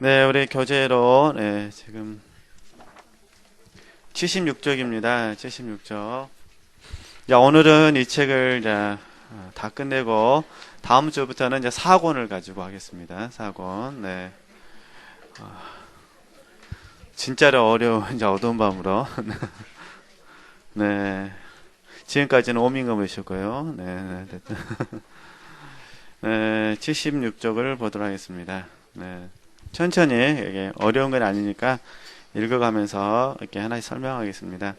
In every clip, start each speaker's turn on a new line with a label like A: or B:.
A: 네, 우리 교재로 지금 76쪽입니다. 76쪽. 자, 오늘은 이 책을 이제 다 끝내고 다음 주부터는 이제 4권을 가지고 하겠습니다. 4권. 네. 진짜로 어려운 이제 어두운 밤으로. 네. 지금까지는 오민검이셨고요. 네. 네, 76쪽을 보도록 하겠습니다. 네. 천천히 이게 어려운 건 아니니까 읽어가면서 이렇게 하나씩 설명하겠습니다.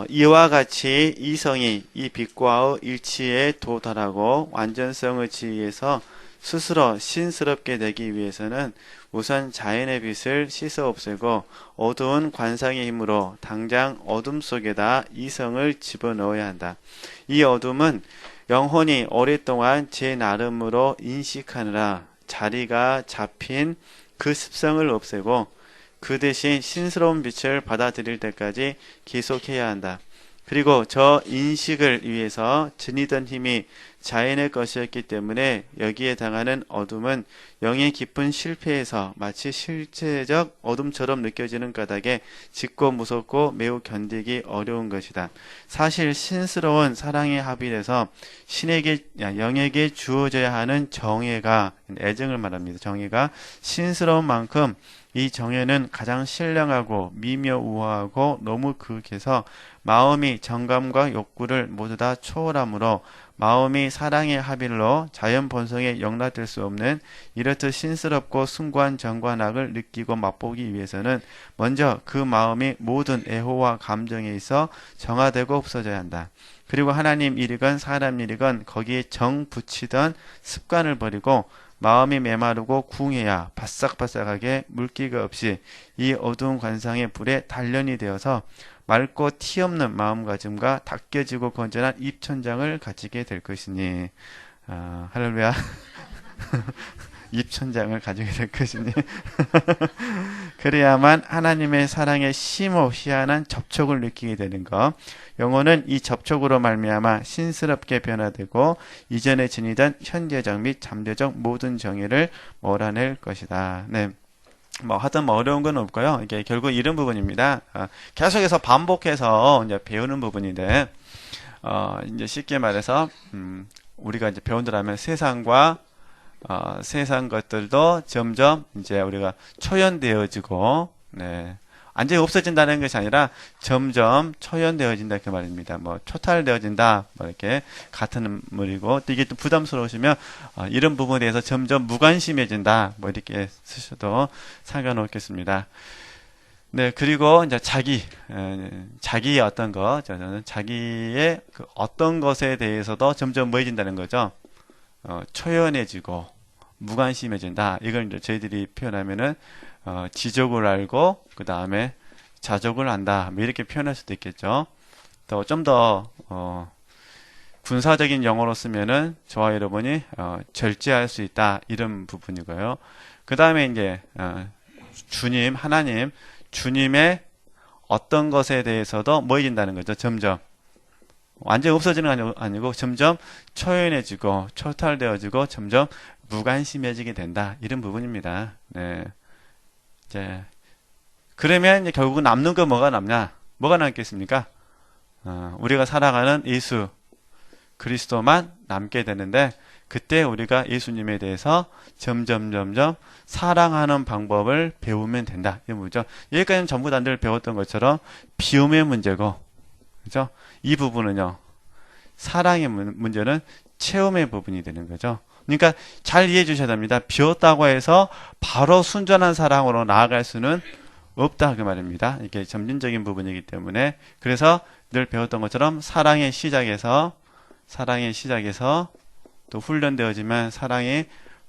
A: 이와 같이 이성이 이 빛과의 일치에 도달하고 완전성의 지위에서 스스로 신스럽게 되기 위해서는 우선 자연의 빛을 씻어 없애고 어두운 관상의 힘으로 당장 어둠 속에다 이성을 집어넣어야 한다. 이 어둠은 영혼이 오랫동안 제 나름으로 인식하느라 자리가 잡힌 그 습성을 없애고 그 대신 신스러운 빛을 받아들일 때까지 계속해야 한다. 그리고 저 인식을 위해서 지니던 힘이 자연의 것이었기 때문에 여기에 당하는 어둠은 영의 깊은 실패에서 마치 실체적 어둠처럼 느껴지는 까닭에 짙고 무섭고 매우 견디기 어려운 것이다. 사실 신스러운 사랑의 합일에서 신에게 영에게 주어져야 하는 정예가 애정을 말합니다. 정예가 신스러운 만큼 이 정예는 가장 신령하고 미묘우아하고 너무 극해서 마음이 정감과 욕구를 모두 다 초월하므로 마음이 사랑의 합일로 자연 본성에 영락될 수 없는 이렇듯 신스럽고 숭고한 정과 낙을 느끼고 맛보기 위해서는 먼저 그 마음이 모든 애호와 감정에 있어 정화되고 없어져야 한다. 그리고 하나님 일이건 사람 일이건 거기에 정 붙이던 습관을 버리고 마음이 메마르고 궁해야 바싹바싹하게 물기가 없이 이 어두운 관상의 불에 단련이 되어서 맑고 티없는 마음가짐과 닦여지고 건전한 입천장을 가지게 될 것이니 할렐루야. 입천장을 가지게 될 것이니 그래야만 하나님의 사랑에 심오 희한한 접촉을 느끼게 되는 것. 영혼은 이 접촉으로 말미암아 신스럽게 변화되고 이전에 지니던 현재적 및 잠재적 모든 정의를 몰아낼 것이다. 네. 하여튼 어려운 건 없고요. 이게 결국 이런 부분입니다. 계속해서 반복해서 이제 배우는 부분인데, 이제 쉽게 말해서, 우리가 이제 배운다면 세상과 세상 것들도 점점 이제 우리가 초연되어지고, 네. 완전히 없어진다는 것이 아니라 점점 초연되어진다 그 말입니다. 초탈되어진다 이렇게 같은 말이고 또 이게 또 부담스러우시면 이런 부분에 대해서 점점 무관심해진다 이렇게 쓰셔도 상관없겠습니다. 네, 그리고 이제 자기의 어떤 것, 저는 자기의 그 어떤 것에 대해서도 점점 뭐해진다는 거죠. 초연해지고 무관심해진다. 이걸 이제 저희들이 표현하면은 지적을 알고 그 다음에 자족을 한다. 이렇게 표현할 수도 있겠죠. 또 좀 더 군사적인 용어로 쓰면은 저와 여러분이 절제할 수 있다. 이런 부분이고요. 그 다음에 이제 주님, 하나님, 주님의 어떤 것에 대해서도 뭐해진다는 거죠. 점점 완전히 없어지는 건 아니고 점점 초연해지고 초탈되어지고 점점 무관심해지게 된다. 이런 부분입니다. 네. 이제 그러면 이제 결국 남는 거 뭐가 남냐? 뭐가 남겠습니까? 우리가 살아가는 예수 그리스도만 남게 되는데 그때 우리가 예수님에 대해서 점점 사랑하는 방법을 배우면 된다. 이게 뭐죠? 여기까지는 전부 다 늘 배웠던 것처럼 비움의 문제고, 그죠? 이 부분은요, 사랑의 문제는 체험의 부분이 되는 거죠. 그러니까 잘 이해해 주셔야 됩니다. 비웠다고 해서 바로 순전한 사랑으로 나아갈 수는 없다 그 말입니다. 이게 점진적인 부분이기 때문에 그래서 늘 배웠던 것처럼 사랑의 시작에서 또 훈련되어지면 사랑이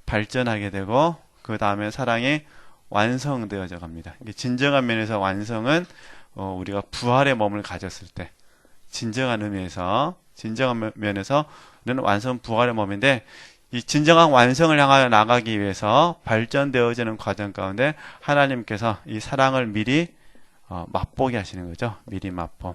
A: 발전하게 되고 그 다음에 사랑이 완성되어져 갑니다. 이게 진정한 면에서 완성은 우리가 부활의 몸을 가졌을 때 진정한 의미에서 진정한 면에서는 완성 부활의 몸인데 이 진정한 완성을 향하여 나가기 위해서 발전되어지는 과정 가운데 하나님께서 이 사랑을 미리 맛보게 하시는 거죠. 미리 맛봄.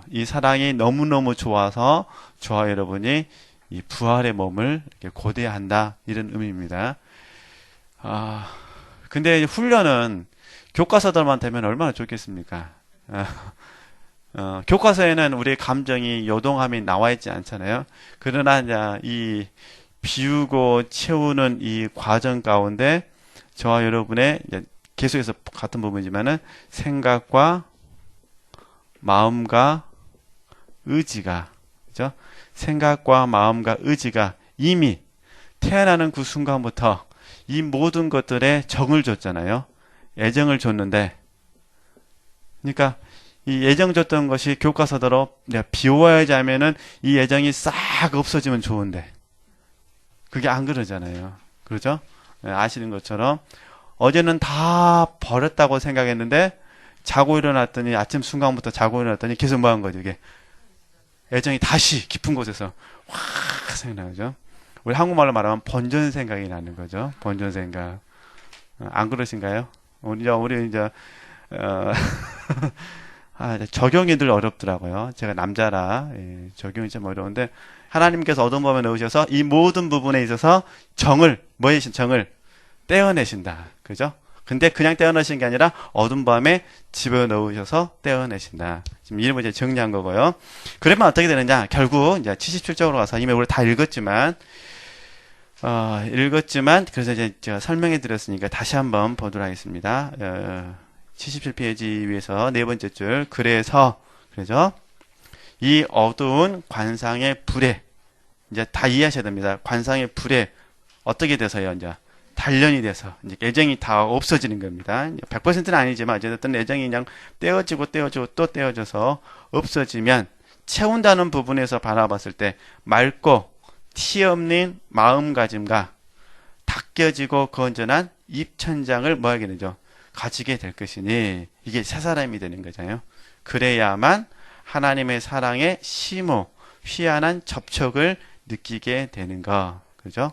A: 이 사랑이 너무너무 좋아서 저와 여러분이 이 부활의 몸을 이렇게 고대한다. 이런 의미입니다. 아, 근데 훈련은 교과서들만 되면 얼마나 좋겠습니까? 교과서에는 우리의 감정이 요동함이 나와 있지 않잖아요. 그러나 이제 이 비우고 채우는 이 과정 가운데 저와 여러분의 이제 계속해서 같은 부분이지만은 생각과 마음과 의지가, 그죠? 생각과 마음과 의지가 이미 태어나는 그 순간부터 이 모든 것들에 정을 줬잖아요. 애정을 줬는데, 그러니까 이 애정 줬던 것이 교과서대로 내가 비워야지 하면은 이 애정이 싹 없어지면 좋은데, 그게 안 그러잖아요. 그러죠? 네, 아시는 것처럼 어제는 다 버렸다고 생각했는데 자고 일어났더니 아침 순간부터 자고 일어났더니 계속 뭐 한 거죠? 이게 애정이 다시 깊은 곳에서 확 생각나죠. 우리 한국말로 말하면 번전 생각이 나는 거죠. 번전 생각. 안 그러신가요? 우리 이제 적용이 늘 어렵더라고요. 제가 남자라 적용이 좀 어려운데 하나님께서 어둠 범에 넣으셔서 이 모든 부분에 있어서 정을 떼어내신다. 그죠? 근데 그냥 떼어내신 게 아니라 어둠 밤에 집어넣으셔서 떼어내신다. 지금 이름을 이제 정리한 거고요. 그러면 어떻게 되느냐? 결국 이제 77쪽으로 가서 이미 우리 다 읽었지만 그래서 이제 제가 설명해 드렸으니까 다시 한번 보도록 하겠습니다. 77페이지 위에서 네 번째 줄. 그래서 이 어두운 관상의 불에 이제 다 이해하셔야 됩니다. 관상의 불에 어떻게 돼서요? 이제 단련이 돼서 이제 애정이 다 없어지는 겁니다. 100%는 아니지만 어쨌든 애정이 그냥 떼어지고 또 떼어져서 없어지면 채운다는 부분에서 바라봤을 때 맑고 티 없는 마음가짐과 닦여지고 건전한 입천장을 뭐 하게 되죠? 가지게 될 것이니 이게 새 사람이 되는 거잖아요. 그래야만 하나님의 사랑에 심오 희한한 접촉을 느끼게 되는 거. 그죠?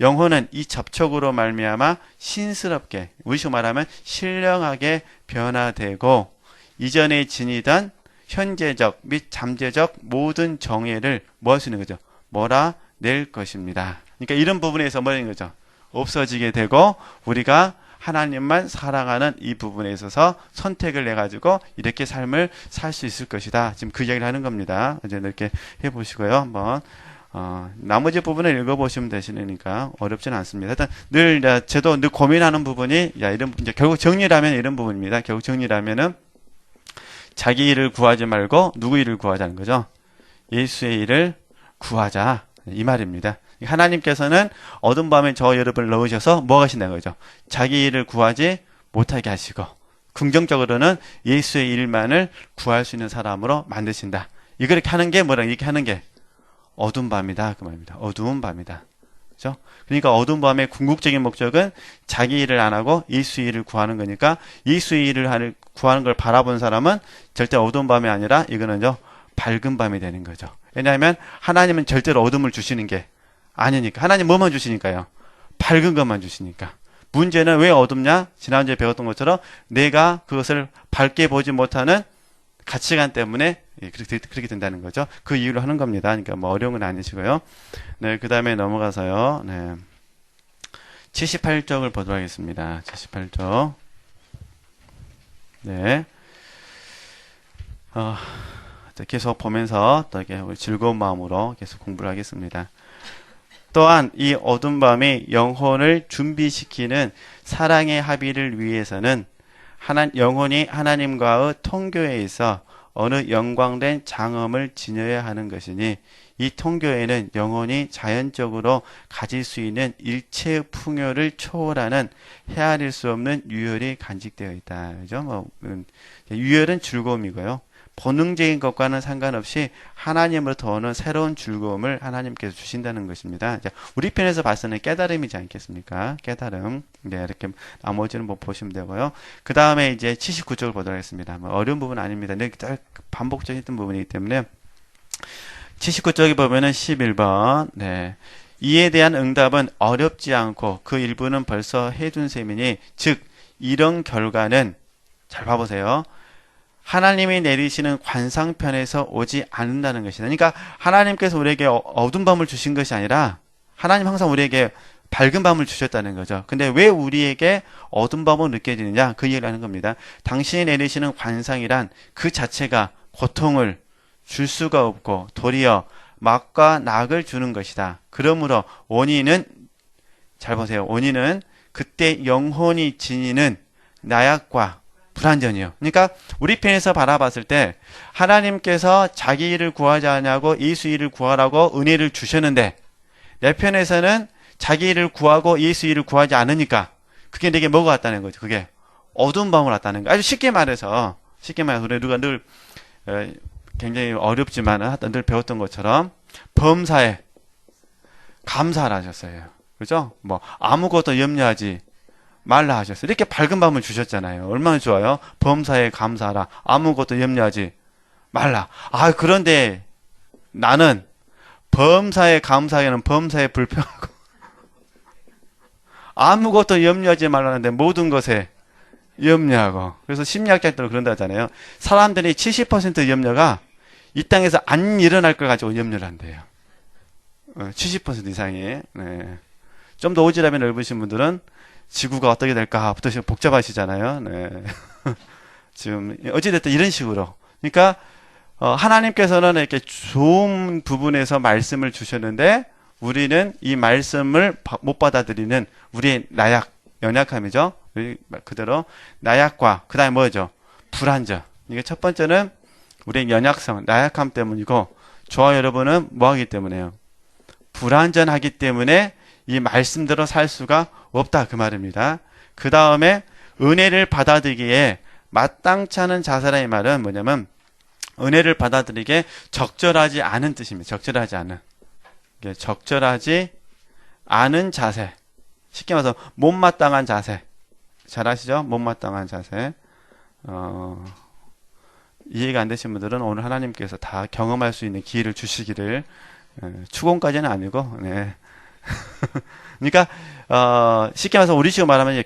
A: 영혼은 이 접촉으로 말미암아 신스럽게, 우리식 말하면 신령하게 변화되고 이전에 지니던 현재적 및 잠재적 모든 정예를 뭐 할 수 있는 거죠? 몰아낼 것입니다. 그러니까 이런 부분에서 뭐 하는 거죠? 없어지게 되고 우리가 하나님만 사랑하는 이 부분에 있어서 선택을 해가지고 이렇게 삶을 살 수 있을 것이다. 지금 그 이야기를 하는 겁니다. 이제 이렇게 해보시고요. 한번 나머지 부분을 읽어보시면 되시니까 어렵지는 않습니다. 일단 저도 늘 고민하는 부분이 이제 결국 정리라면 이런 부분입니다. 결국 정리라면은 자기 일을 구하지 말고 누구 일을 구하자는 거죠. 예수의 일을 구하자 이 말입니다. 하나님께서는 어둠 밤에 저 여러분을 넣으셔서 뭐 하신다는 거죠. 자기 일을 구하지 못하게 하시고 긍정적으로는 예수의 일만을 구할 수 있는 사람으로 만드신다. 이렇게 하는 게 이렇게 하는 게 어두운 밤이다. 그 말입니다. 어두운 밤이다. 그죠? 그러니까 어두운 밤의 궁극적인 목적은 자기 일을 안 하고 예수의 일을 구하는 거니까 예수의 일을 구하는 걸 바라본 사람은 절대 어두운 밤이 아니라 이거는요, 밝은 밤이 되는 거죠. 왜냐하면 하나님은 절대로 어둠을 주시는 게 아니니까. 하나님 뭐만 주시니까요? 밝은 것만 주시니까. 문제는 왜 어둡냐? 지난주에 배웠던 것처럼 내가 그것을 밝게 보지 못하는 가치관 때문에 그렇게 된다는 거죠. 그 이유로 하는 겁니다. 그러니까 뭐 어려운 건 아니시고요. 네, 그 다음에 넘어가서요. 네. 78쪽을 보도록 하겠습니다. 78쪽. 네. 계속 보면서 또 이렇게 즐거운 마음으로 계속 공부를 하겠습니다. 또한 이 어두운 밤이 영혼을 준비시키는 사랑의 합의를 위해서는 영혼이 하나님과의 통교에 있어 어느 영광된 장엄을 지녀야 하는 것이니 이 통교에는 영혼이 자연적으로 가질 수 있는 일체의 풍요를 초월하는 헤아릴 수 없는 유혈이 간직되어 있다. 그죠? 유혈은 즐거움이고요. 본능적인 것과는 상관없이 하나님으로부터 오는 새로운 즐거움을 하나님께서 주신다는 것입니다. 우리 편에서 봤을 때는 깨달음이지 않겠습니까? 깨달음. 네, 이렇게 나머지는 뭐 보시면 되고요. 그 다음에 이제 79쪽을 보도록 하겠습니다. 어려운 부분 아닙니다. 반복적인 부분이기 때문에 79쪽에 보면은 11번. 네. 이에 대한 응답은 어렵지 않고 그 일부는 벌써 해둔 셈이니 즉 이런 결과는 잘 봐보세요. 하나님이 내리시는 관상편에서 오지 않는다는 것이다. 그러니까 하나님께서 우리에게 어두운 밤을 주신 것이 아니라 하나님 항상 우리에게 밝은 밤을 주셨다는 거죠. 근데 왜 우리에게 어두운 밤으로 느껴지느냐? 그 얘기를 하는 겁니다. 당신이 내리시는 관상이란 그 자체가 고통을 줄 수가 없고 도리어 막과 낙을 주는 것이다. 그러므로 원인은, 잘 보세요. 원인은 그때 영혼이 지니는 나약과 불완전이요. 그러니까 우리 편에서 바라봤을 때 하나님께서 자기 일을 구하지 않냐고 예수 일을 구하라고 은혜를 주셨는데 내 편에서는 자기 일을 구하고 예수 일을 구하지 않으니까 그게 내게 뭐가 왔다는 거죠. 그게 어두운 밤을 왔다는 거예요. 아주 쉽게 말해서 우리가 늘 굉장히 어렵지만 늘 배웠던 것처럼 범사에 감사를 하셨어요. 그죠? 뭐 아무것도 염려하지 말라 하셨어요. 이렇게 밝은 밤을 주셨잖아요. 얼마나 좋아요? 범사에 감사하라. 아무것도 염려하지 말라. 아, 그런데 나는 범사에 감사하기는 범사에 불평하고 아무것도 염려하지 말라는데 모든 것에 염려하고. 그래서 심리학자들은 그런다 하잖아요. 사람들이 70% 염려가 이 땅에서 안 일어날 걸 가지고 염려를 한대요. 70% 이상이. 네. 좀 더 오지랖이 넓으신 분들은 지구가 어떻게 될까부터 복잡하시잖아요. 네. 지금 어찌됐든 이런 식으로. 그러니까 하나님께서는 이렇게 좋은 부분에서 말씀을 주셨는데 우리는 이 말씀을 못 받아들이는 우리의 연약함이죠. 그대로 나약과 그 다음에 뭐죠? 불안전. 이게 첫 번째는 우리의 연약성, 나약함 때문이고 저와 여러분은 뭐하기 때문에요? 불안전하기 때문에 이 말씀대로 살 수가 없다 그 말입니다. 그 다음에 은혜를 받아들이기에 마땅치 않은 자세라는 말은 뭐냐면 은혜를 받아들이기에 적절하지 않은 뜻입니다. 적절하지 않은. 적절하지 않은 자세. 쉽게 말해서 못마땅한 자세. 잘 아시죠? 못마땅한 자세. 이해가 안 되신 분들은 오늘 하나님께서 다 경험할 수 있는 기회를 주시기를, 추공까지는 아니고, 네. 그러니까 쉽게 말해서 우리 식으로 말하면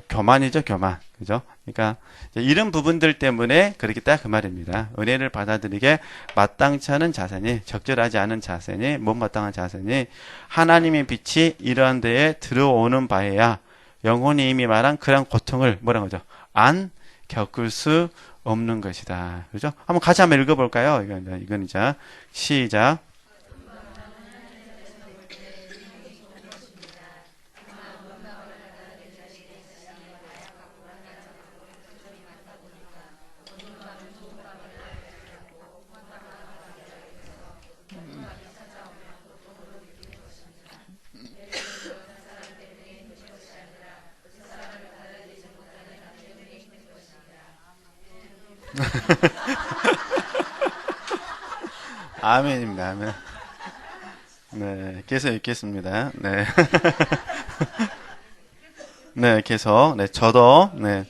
A: 교만이죠, 교만. 그죠? 그러니까 이런 부분들 때문에 그렇게 딱 그 말입니다. 은혜를 받아들이게 마땅치 않은 자세니, 적절하지 않은 자세니, 못마땅한 자세니 하나님의 빛이 이러한 데에 들어오는 바에야 영혼이 이미 말한 그런 고통을 뭐라는 거죠? 안 겪을 수 없는 것이다. 그죠? 한번 같이 한번 읽어볼까요? 이건 이제 시작. 아멘입니다. 아멘. 네, 계속 읽겠습니다. 네. 네, 계속. 네, 저도, 네.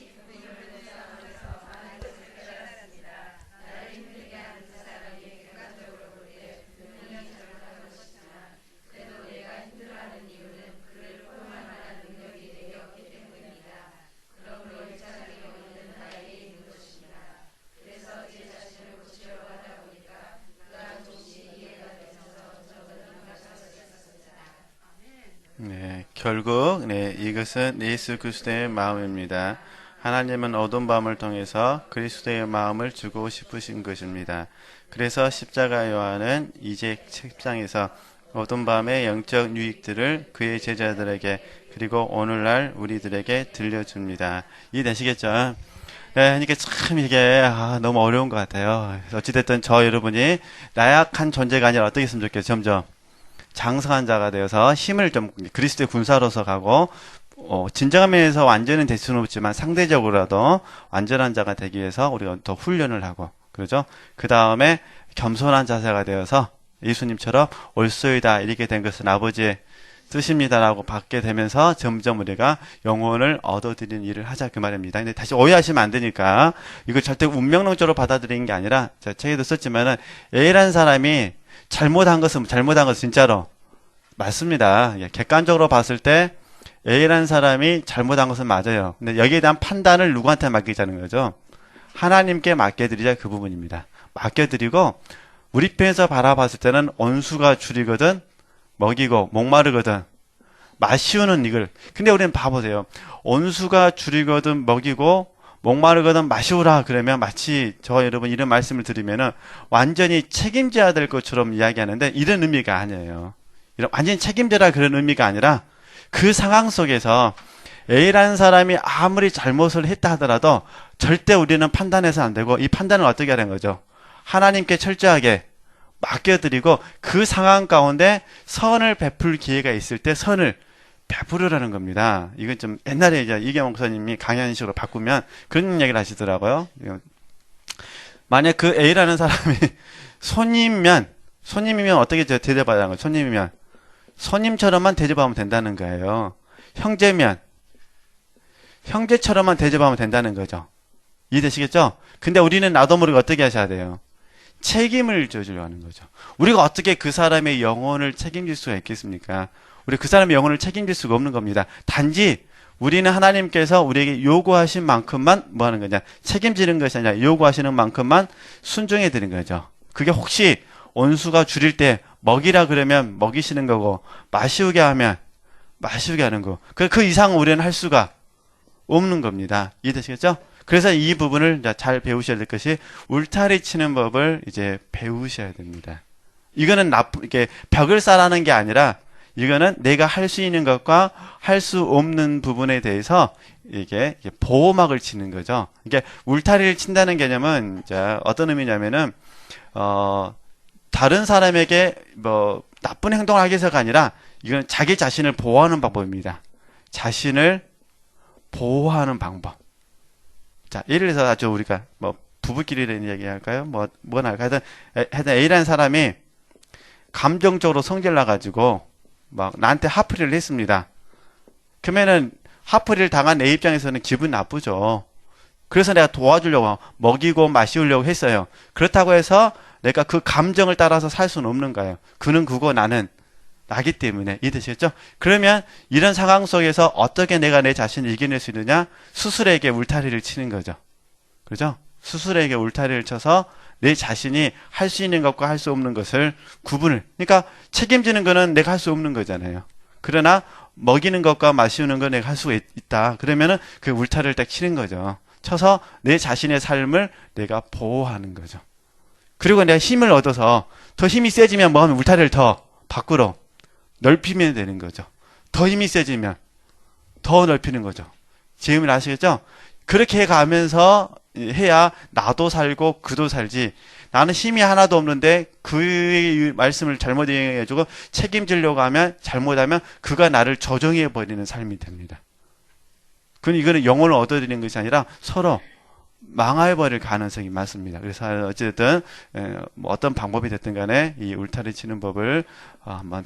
A: 네, 결국 이것은 예수 그리스도의 마음입니다. 하나님은 어두운 밤을 통해서 그리스도의 마음을 주고 싶으신 것입니다. 그래서 십자가 요한은 이제 10장에서 어두운 밤의 영적 유익들을 그의 제자들에게 그리고 오늘날 우리들에게 들려줍니다. 이해되시겠죠? 네, 그러니까 참 이게 너무 어려운 것 같아요. 어찌됐든 저 여러분이 나약한 존재가 아니라 어떻게 했으면 좋겠어요? 점점 장성한 자가 되어서 힘을 좀 그리스도의 군사로서 가고 진정한 면에서 완전히 될 수는 없지만 상대적으로라도 완전한 자가 되기 위해서 우리가 더 훈련을 하고 그러죠. 그 다음에 겸손한 자세가 되어서 예수님처럼 옳소이다 이렇게 된 것은 아버지의 뜻입니다라고 받게 되면서 점점 우리가 영혼을 얻어들이는 일을 하자 그 말입니다. 근데 다시 오해하시면 안 되니까 이걸 절대 운명론적으로 받아들이는 게 아니라 제가 책에도 썼지만은 A라는 사람이 잘못한 것은 진짜로 맞습니다. 객관적으로 봤을 때 A라는 사람이 잘못한 것은 맞아요. 근데 여기에 대한 판단을 누구한테 맡기자는 거죠? 하나님께 맡겨드리자 그 부분입니다. 맡겨드리고 우리 편에서 바라봤을 때는 원수가 줄이거든 먹이고 목마르거든 마시우는 이걸. 근데 우리는 봐보세요. 온수가 줄이거든 먹이고 목마르거든 마시우라 그러면 마치 저 여러분 이런 말씀을 들으면은 완전히 책임져야 될 것처럼 이야기하는데 이런 의미가 아니에요. 이런 완전히 책임져라 그런 의미가 아니라 그 상황 속에서 A라는 사람이 아무리 잘못을 했다 하더라도 절대 우리는 판단해서 안 되고 이 판단을 어떻게 하는 거죠? 하나님께 철저하게 맡겨드리고 그 상황 가운데 선을 베풀 기회가 있을 때 선을 베풀으라는 겁니다. 이건 좀 옛날에 이제 이계영 목사님이 강연식으로 바꾸면 그런 얘기를 하시더라고요. 만약 그 A라는 사람이 손님이면 어떻게 대접받아야 하는 거예요? 손님이면 손님처럼만 대접하면 된다는 거예요. 형제면 형제처럼만 대접하면 된다는 거죠. 이해되시겠죠? 근데 우리는 나도 모르게 어떻게 하셔야 돼요? 책임을 져주려 하는 거죠. 우리가 어떻게 그 사람의 영혼을 책임질 수가 있겠습니까? 우리 그 사람의 영혼을 책임질 수가 없는 겁니다. 단지 우리는 하나님께서 우리에게 요구하신 만큼만 뭐 하는 거냐? 책임지는 것이 아니라 요구하시는 만큼만 순종해 드린 거죠. 그게 혹시 온수가 줄일 때 먹이라 그러면 먹이시는 거고 마시우게 하면 마시우게 하는 거. 그 이상 우리는 할 수가 없는 겁니다. 이해되시겠죠? 그래서 이 부분을 잘 배우셔야 될 것이 울타리 치는 법을 이제 배우셔야 됩니다. 이거는 이렇게 벽을 쌓라는 게 아니라 이거는 내가 할 수 있는 것과 할 수 없는 부분에 대해서 이게 보호막을 치는 거죠. 이게 울타리를 친다는 개념은 어떤 의미냐면은 다른 사람에게 뭐 나쁜 행동을 하기 위해서가 아니라 이건 자기 자신을 보호하는 방법입니다. 자신을 보호하는 방법. 자, 예를 들어서 아주 우리가 뭐 부부끼리라는 얘기 할까요? 뭐나 할까요? 하여튼 A라는 사람이 감정적으로 성질 나가지고 막 나한테 화풀이를 했습니다. 그러면은 화풀이를 당한 A 입장에서는 기분 나쁘죠. 그래서 내가 도와주려고 먹이고 마시우려고 했어요. 그렇다고 해서 내가 그 감정을 따라서 살 수는 없는 거예요. 그는 그거 나는 나기 때문에. 이해되시겠죠? 그러면 이런 상황 속에서 어떻게 내가 내 자신을 이겨낼 수 있느냐? 스스로에게 울타리를 치는 거죠. 그죠? 스스로에게 울타리를 쳐서 내 자신이 할 수 있는 것과 할 수 없는 것을 구분을. 그러니까 책임지는 거는 내가 할 수 없는 거잖아요. 그러나 먹이는 것과 마시우는 건 내가 할 수가 있다. 그러면은 그 울타리를 딱 치는 거죠. 쳐서 내 자신의 삶을 내가 보호하는 거죠. 그리고 내가 힘을 얻어서 더 힘이 세지면 뭐 하면 울타리를 더 밖으로 넓히면 되는 거죠. 더 힘이 세지면 더 넓히는 거죠. 제 의미를 아시겠죠? 그렇게 해가면서 해야 나도 살고 그도 살지. 나는 힘이 하나도 없는데 그의 말씀을 잘못 이해해주고 책임지려고 하면 잘못하면 그가 나를 조종해버리는 삶이 됩니다. 이거는 영혼을 얻어들이는 것이 아니라 서로 망해버릴 가능성이 많습니다. 그래서 어쨌든 뭐 어떤 방법이 됐든 간에 이 울타리 치는 법을 한번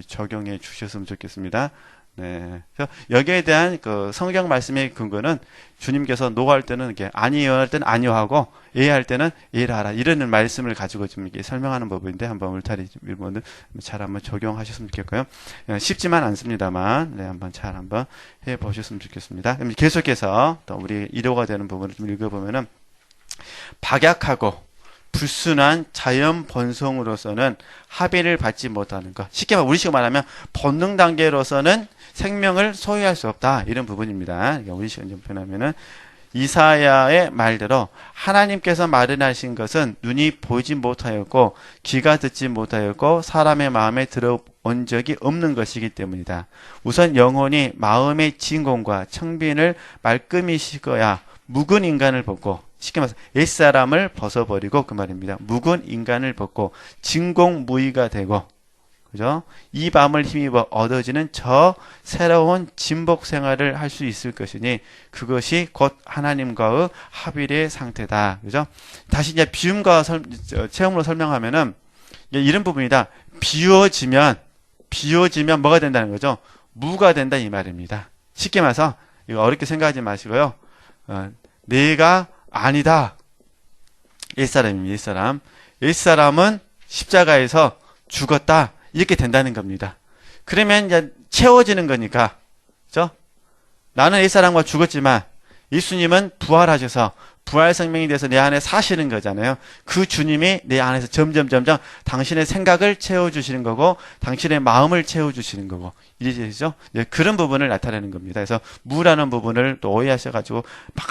A: 적용해 주셨으면 좋겠습니다. 네. 그래서 여기에 대한 그 성경 말씀의 근거는 주님께서 노할 때는 이렇게 아니요 할 때는 아니요 하고 예 할 때는 예라 하라 이런 말씀을 가지고 좀 이렇게 설명하는 법인데 한번 울타리 일본을 잘 한번 적용하셨으면 좋겠고요. 쉽지만 않습니다만 한번 잘 한번 해 보셨으면 좋겠습니다. 그럼 계속해서 또 우리 1호가 되는 부분을 좀 읽어보면은 박약하고 불순한 자연 본성으로서는 합의를 받지 못하는 것. 쉽게 우리식으로 말하면 본능 단계로서는 생명을 소유할 수 없다. 이런 부분입니다. 우리식으로 표현하면은 이사야의 말대로 하나님께서 마련하신 것은 눈이 보지 못하였고 귀가 듣지 못하였고 사람의 마음에 들어온 적이 없는 것이기 때문이다. 우선 영혼이 마음의 진공과 청빈을 말끔히 식어야 묵은 인간을 벗고 쉽게 말해서 옛사람을 벗어버리고 그 말입니다. 묵은 인간을 벗고 진공무의가 되고 그죠? 이 밤을 힘입어 얻어지는 저 새로운 진복 생활을 할 수 있을 것이니 그것이 곧 하나님과의 합일의 상태다. 그죠? 다시 이제 비움과 체험으로 설명하면은 이런 부분이다. 비워지면 뭐가 된다는 거죠? 무가 된다 이 말입니다. 쉽게 말해서 이거 어렵게 생각하지 마시고요. 내가 아니다. 옛사람입니다. 옛사람. 옛사람은 십자가에서 죽었다. 이렇게 된다는 겁니다. 그러면 이제 채워지는 거니까, 그죠? 나는 옛사람과 죽었지만, 예수님은 부활하셔서 부활 생명이 돼서 내 안에 사시는 거잖아요. 그 주님이 내 안에서 점점 당신의 생각을 채워주시는 거고 당신의 마음을 채워주시는 거고 이해되시죠? 예, 그런 부분을 나타내는 겁니다. 그래서 무라는 부분을 또 오해하셔가지고 막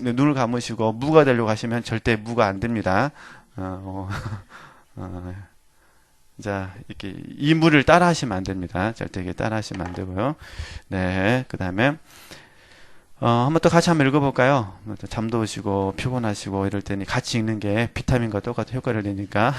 A: 눈을 감으시고 무가 되려고 하시면 절대 무가 안 됩니다. 자, 이렇게 이 무를 따라 하시면 안 됩니다. 절대 이게 따라 하시면 안 되고요. 네, 그 다음에 한번 또 같이 한번 읽어볼까요? 잠도 오시고 피곤하시고 이럴 때니 같이 읽는 게 비타민과 똑같은 효과를 내니까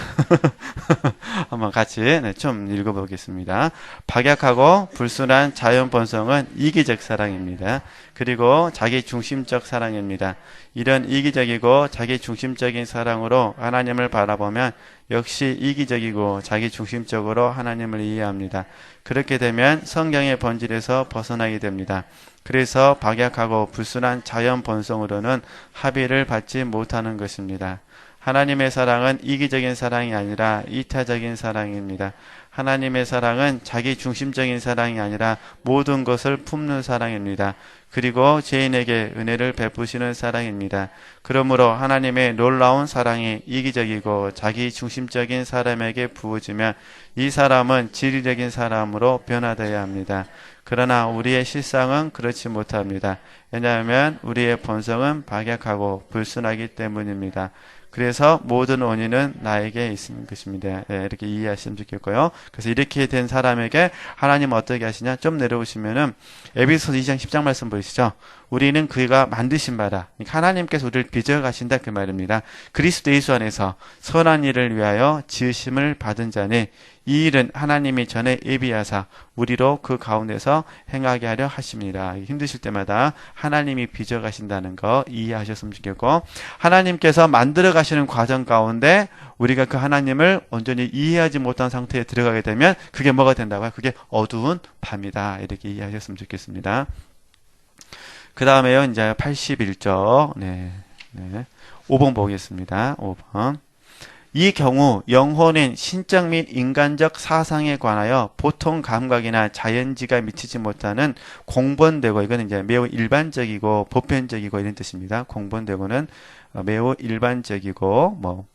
A: 한번 같이 좀 읽어보겠습니다. 박약하고 불순한 자연 본성은 이기적 사랑입니다. 그리고 자기 중심적 사랑입니다. 이런 이기적이고 자기 중심적인 사랑으로 하나님을 바라보면 역시 이기적이고 자기 중심적으로 하나님을 이해합니다. 그렇게 되면 성경의 본질에서 벗어나게 됩니다. 그래서 박약하고 불순한 자연 본성으로는 합의를 받지 못하는 것입니다. 하나님의 사랑은 이기적인 사랑이 아니라 이타적인 사랑입니다. 하나님의 사랑은 자기 중심적인 사랑이 아니라 모든 것을 품는 사랑입니다. 그리고 죄인에게 은혜를 베푸시는 사랑입니다. 그러므로 하나님의 놀라운 사랑이 이기적이고 자기 중심적인 사람에게 부어지면 이 사람은 지리적인 사람으로 변화되어야 합니다. 그러나 우리의 실상은 그렇지 못합니다. 왜냐하면 우리의 본성은 박약하고 불순하기 때문입니다. 그래서 모든 원인은 나에게 있는 것입니다. 네, 이렇게 이해하시면 좋겠고요. 그래서 이렇게 된 사람에게 하나님은 어떻게 하시냐? 좀 내려오시면은 에베소서 2장 10장 말씀 보이시죠? 우리는 그가 만드신 바다. 하나님께서 우리를 빚어 가신다 그 말입니다. 그리스도 예수 안에서 선한 일을 위하여 지으심을 받은 자니 이 일은 하나님이 전에 예비하사 우리로 그 가운데서 행하게 하려 하십니다. 힘드실 때마다 하나님이 빚어 가신다는 거 이해하셨으면 좋겠고, 하나님께서 만들어 가시는 과정 가운데 우리가 그 하나님을 온전히 이해하지 못한 상태에 들어가게 되면 그게 뭐가 된다고요? 그게 어두운 밤이다. 이렇게 이해하셨으면 좋겠습니다. 그 다음에요, 이제 81쪽. 네. 5번 보겠습니다. 5번. 이 경우 영혼은 신적 및 인간적 사상에 관하여 보통 감각이나 자연지가 미치지 못하는 공본되고, 이거는 이제 매우 일반적이고 보편적이고 이런 뜻입니다. 공본되고는 매우 일반적이고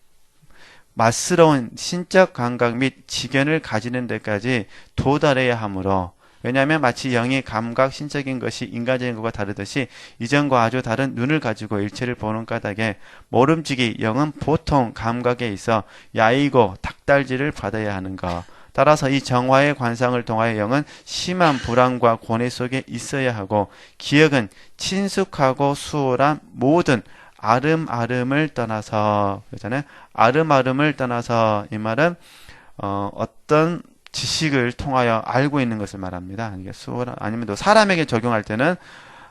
A: 맛스러운 신적 감각 및 지견을 가지는 데까지 도달해야 하므로, 왜냐하면 마치 영의 감각, 신적인 것이 인간적인 것과 다르듯이 이전과 아주 다른 눈을 가지고 일체를 보는 까닭에 모름지기 영은 보통 감각에 있어 야이고 닥달지를 받아야 하는 것. 따라서 이 정화의 관상을 통하여 영은 심한 불안과 고뇌 속에 있어야 하고, 기억은 친숙하고 수월한 모든 아름아름을 떠나서, 그렇잖아요. 아름아름을 떠나서, 이 말은 어떤 지식을 통하여 알고 있는 것을 말합니다. 이게 아니면 또 사람에게 적용할 때는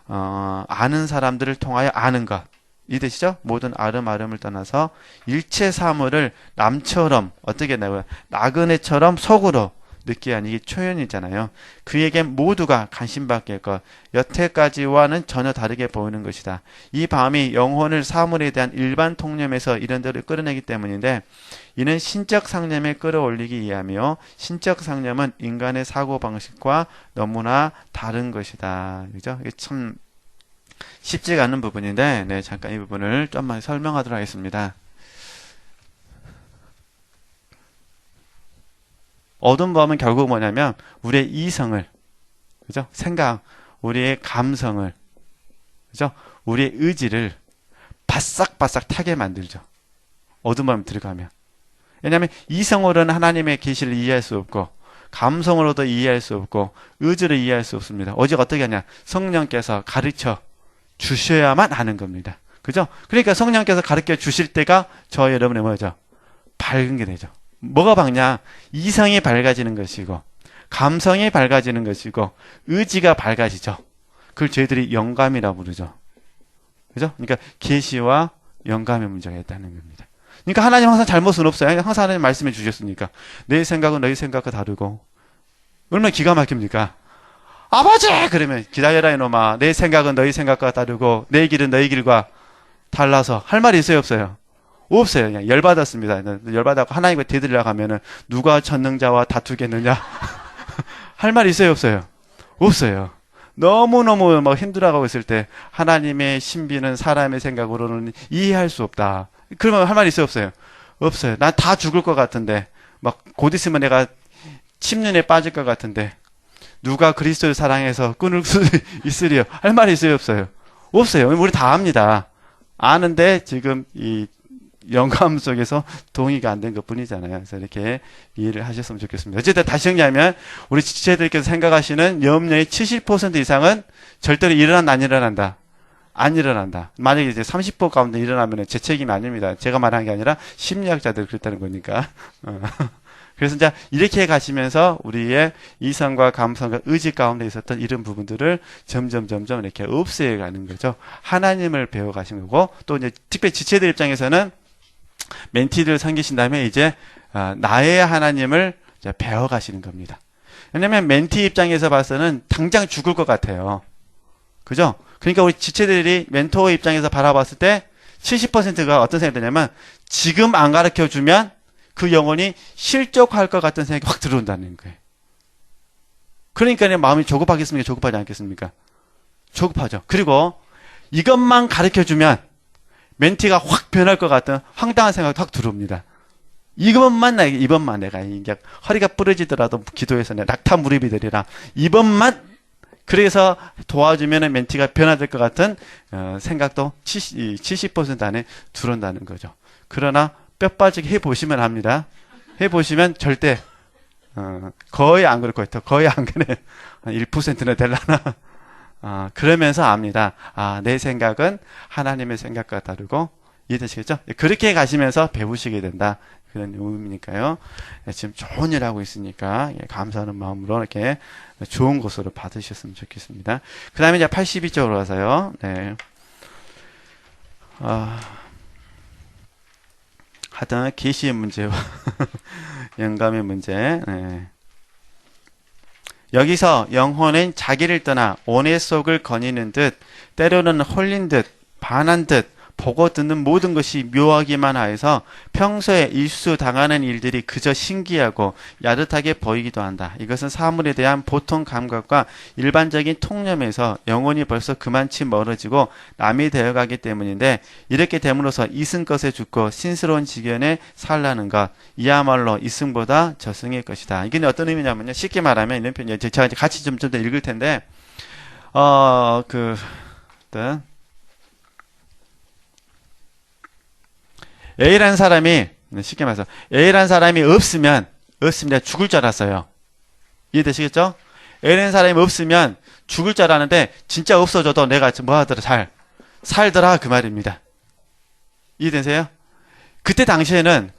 A: 아는 사람들을 통하여 아는 것. 이해되시죠? 모든 아름아름을 떠나서 일체 사물을 남처럼, 어떻게 했나고요? 나그네처럼 속으로 느끼게 하는, 이게 초연이잖아요. 그에게 모두가 관심받게 것, 여태까지와는 전혀 다르게 보이는 것이다. 이 밤이 영혼을 사물에 대한 일반 통념에서 이런 대로 끌어내기 때문인데, 이는 신적 상념에 끌어올리기 위하며 신적 상념은 인간의 사고방식과 너무나 다른 것이다. 그죠? 이게 참 쉽지가 않은 부분인데, 네, 잠깐 이 부분을 좀만 설명하도록 하겠습니다. 어두운 밤은 결국 뭐냐면 우리의 이성을, 그죠? 생각, 우리의 감성을, 그죠? 우리의 의지를 바싹바싹 타게 만들죠. 어두운 밤에 들어가면. 왜냐하면 이성으로는 하나님의 계시를 이해할 수 없고, 감성으로도 이해할 수 없고, 의지를 이해할 수 없습니다. 오직 어떻게 하냐? 성령께서 가르쳐 주셔야만 아는 겁니다. 그죠? 그러니까 성령께서 가르쳐 주실 때가 저 여러분의 뭐죠? 밝은 게 되죠. 뭐가 밝냐? 이성이 밝아지는 것이고, 감성이 밝아지는 것이고, 의지가 밝아지죠. 그걸 저희들이 영감이라고 부르죠. 그죠? 그러니까 계시와 영감의 문제가 있다는 겁니다. 그러니까 하나님 항상 잘못은 없어요. 항상 하나님 말씀해 주셨으니까. 내 생각은 너희 생각과 다르고, 얼마나 기가 막힙니까? 아버지! 그러면 기다려라 이놈아. 내 생각은 너희 생각과 다르고 내 길은 너희 길과 달라서 할 말이 있어요, 없어요? 없어요. 그냥 열받았습니다. 열받았고 하나님과 대들으려고 하면은 누가 전능자와 다투겠느냐? 할 말이 있어요, 없어요? 없어요. 너무너무 막 힘들어하고 있을 때 하나님의 신비는 사람의 생각으로는 이해할 수 없다. 그러면 할 말이 있어요, 없어요? 없어요. 난 다 죽을 것 같은데 막 곧 있으면 내가 침륜에 빠질 것 같은데 누가 그리스도를 사랑해서 끊을 수 있으리요? 할 말이 있어요, 없어요? 없어요. 우리 다 압니다. 아는데 지금 이 영감 속에서 동의가 안 된 것 뿐이잖아요. 그래서 이렇게 이해를 하셨으면 좋겠습니다. 어쨌든 다시 정리하면 우리 지체들께서 생각하시는 염려의 70% 이상은 절대로 일어난다, 안 일어난다? 안 일어난다. 만약에 이제 30% 가운데 일어나면 제 책임이 아닙니다. 제가 말한 게 아니라 심리학자들 그랬다는 거니까. 그래서 이제 이렇게 가시면서 우리의 이성과 감성과 의지 가운데 있었던 이런 부분들을 점점 이렇게 없애가는 거죠. 하나님을 배워가신 거고, 또 이제 특별히 지체들 입장에서는 멘티를 섬기신 다음에 이제 나의 하나님을 이제 배워가시는 겁니다. 왜냐면 멘티 입장에서 봐서는 당장 죽을 것 같아요. 그죠? 그러니까 우리 지체들이 멘토 입장에서 바라봤을 때 70%가 어떤 생각이 드냐면 지금 안 가르쳐 주면 그 영혼이 실족할 것 같은 생각이 확 들어온다는 거예요. 그러니까 마음이 조급하겠습니까? 조급하지 않겠습니까? 조급하죠. 그리고 이것만 가르쳐 주면 멘티가 확 변할 것 같은 황당한 생각이 확 들어옵니다. 이번만 내가 이제 허리가 부러지더라도 기도해서 내가 낙타 무릎이 되리라. 이번만 그래서 도와주면 멘티가 변화될 것 같은 생각도 70% 안에 들어온다는 거죠. 그러나 뼈 빠지게 해보시면 합니다. 해보시면 절대 거의 안 그럴 거예요. 거의 안 그래. 1%는 될라나. 그러면서 압니다. 내 생각은 하나님의 생각과 다르고 이해되시겠죠? 그렇게 가시면서 배우시게 된다. 그런 의미니까요. 지금 좋은 일 하고 있으니까 감사하는 마음으로 이렇게 좋은 곳으로 받으셨으면 좋겠습니다. 그 다음에 이제 82쪽으로 가서요. 네. 하여튼 계시의 문제와 영감의 문제. 네. 여기서 영혼은 자기를 떠나 온의 속을 거니는 듯 때로는 홀린 듯 반한 듯 보고 듣는 모든 것이 묘하기만 하여서 평소에 일수당하는 일들이 그저 신기하고 야릇하게 보이기도 한다. 이것은 사물에 대한 보통 감각과 일반적인 통념에서 영혼이 벌써 그만치 멀어지고 남이 되어가기 때문인데 이렇게 됨으로써 이승 것에 죽고 신스러운 지견에 살라는 것 이야말로 이승보다 저승일 것이다. 이게 어떤 의미냐면요. 쉽게 말하면 이런 표현 제가 같이 좀 더 읽을 텐데 A라는 사람이 쉽게 말해서 A라는 사람이 없으면 내가 죽을 줄 알았어요. 이해되시겠죠? A라는 사람이 없으면 죽을 줄 알았는데 진짜 없어져도 내가 뭐 하더라 살더라 그 말입니다. 이해되세요? 그때 당시에는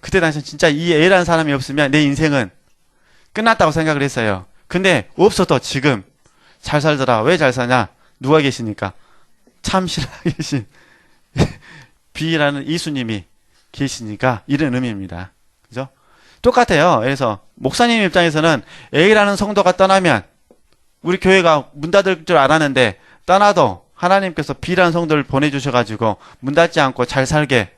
A: 진짜 이 A라는 사람이 없으면 내 인생은 끝났다고 생각을 했어요. 근데 없어도 지금 잘 살더라. 왜 잘 사냐? 누가 계시니까 참신하신 B라는 이수님이 계시니까 이런 의미입니다. 그죠? 똑같아요. 그래서 목사님 입장에서는 A라는 성도가 떠나면 우리 교회가 문 닫을 줄 알았는데 떠나도 하나님께서 B라는 성도를 보내주셔가지고 문 닫지 않고 잘 살게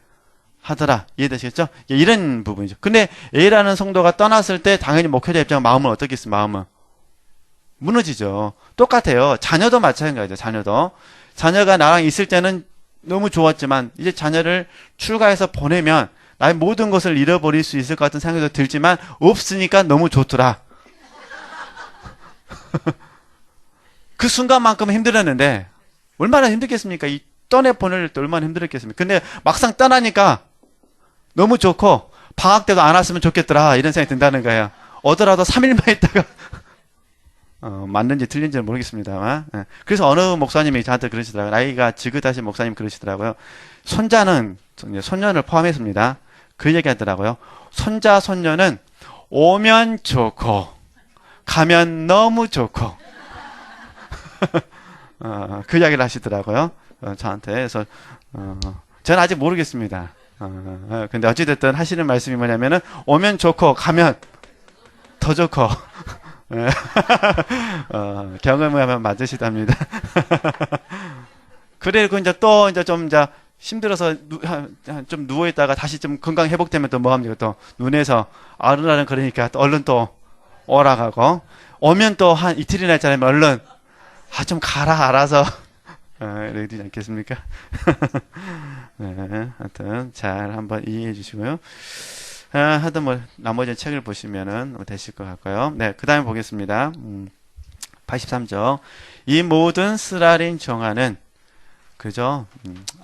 A: 하더라. 이해되시겠죠? 이런 부분이죠. 근데 A라는 성도가 떠났을 때 당연히 목회자 입장은 마음은 어떻겠어요? 마음은 무너지죠. 똑같아요. 자녀도 마찬가지죠. 자녀가 나랑 있을 때는 너무 좋았지만 이제 자녀를 출가해서 보내면 나의 모든 것을 잃어버릴 수 있을 것 같은 생각도 들지만 없으니까 너무 좋더라. 그 순간만큼은 힘들었는데 얼마나 힘들겠습니까? 이 떠내보낼 때 얼마나 힘들었겠습니까? 근데 막상 떠나니까 너무 좋고 방학 때도 안 왔으면 좋겠더라 이런 생각이 든다는 거예요. 오더라도 3일만 있다가 맞는지 틀린지는 모르겠습니다만. 그래서 어느 목사님이 저한테 그러시더라고요. 나이가 지긋하신 목사님 그러시더라고요. 손녀를 포함했습니다. 그 얘기 하더라고요. 손자, 손녀는 오면 좋고, 가면 너무 좋고. 그 이야기를 하시더라고요. 저한테. 그래서, 저는 아직 모르겠습니다. 근데 어찌됐든 하시는 말씀이 뭐냐면은, 오면 좋고, 가면 더 좋고. 경험을 하면 맞으시답니다. 그래, 그 이제 또 이제 좀 이제 힘들어서 좀 누워있다가 다시 좀 건강 회복되면 또 뭐 합니까? 또 눈에서 아른아른 그러니까 또 얼른 또 오라가고 오면 또 한 이틀이나 있잖아요. 얼른 좀 가라, 알아서. 이렇게 되지 않겠습니까? 네, 하여튼, 잘 한번 이해해 주시고요. 하여튼 뭐, 나머지 책을 보시면은 되실 것 같고요. 네, 그 다음에 보겠습니다. 83쪽. 이 모든 쓰라린 정화는, 그죠?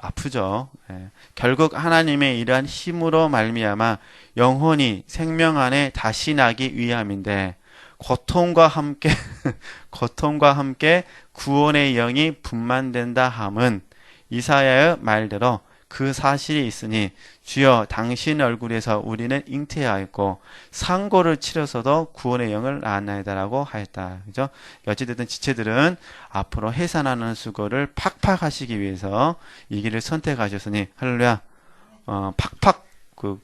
A: 아프죠. 예. 결국 하나님의 이러한 힘으로 말미암아 영혼이 생명 안에 다시 나기 위함인데, 고통과 함께 고통과 함께 구원의 영이 분만된다 함은 이사야의 말대로 그 사실이 있으니 주여 당신 얼굴에서 우리는 잉태하였고 상고를 치러서도 구원의 영을 낳았나이다라고 하였다. 그죠? 어찌됐든 지체들은 앞으로 해산하는 수고를 팍팍 하시기 위해서 이 길을 선택하셨으니 할렐루야. 팍팍 그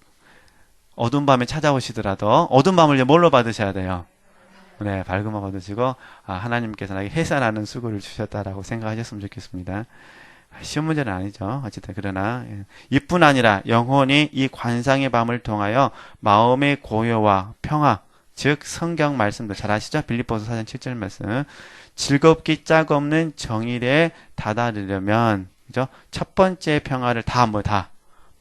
A: 어두운 밤에 찾아오시더라도 어두운 밤을 뭘로 받으셔야 돼요? 네, 밝음을 받으시고 하나님께서 나에게 해산하는 수고를 주셨다라고 생각하셨으면 좋겠습니다. 쉬운 문제는 아니죠. 어쨌든 그러나 이뿐 아니라 영혼이 이 관상의 밤을 통하여 마음의 고요와 평화, 즉 성경 말씀도 잘 아시죠? 빌립보서 4장 7절 말씀. 즐겁기 짝 없는 정일에 다다르려면, 그죠? 첫 번째 평화를 다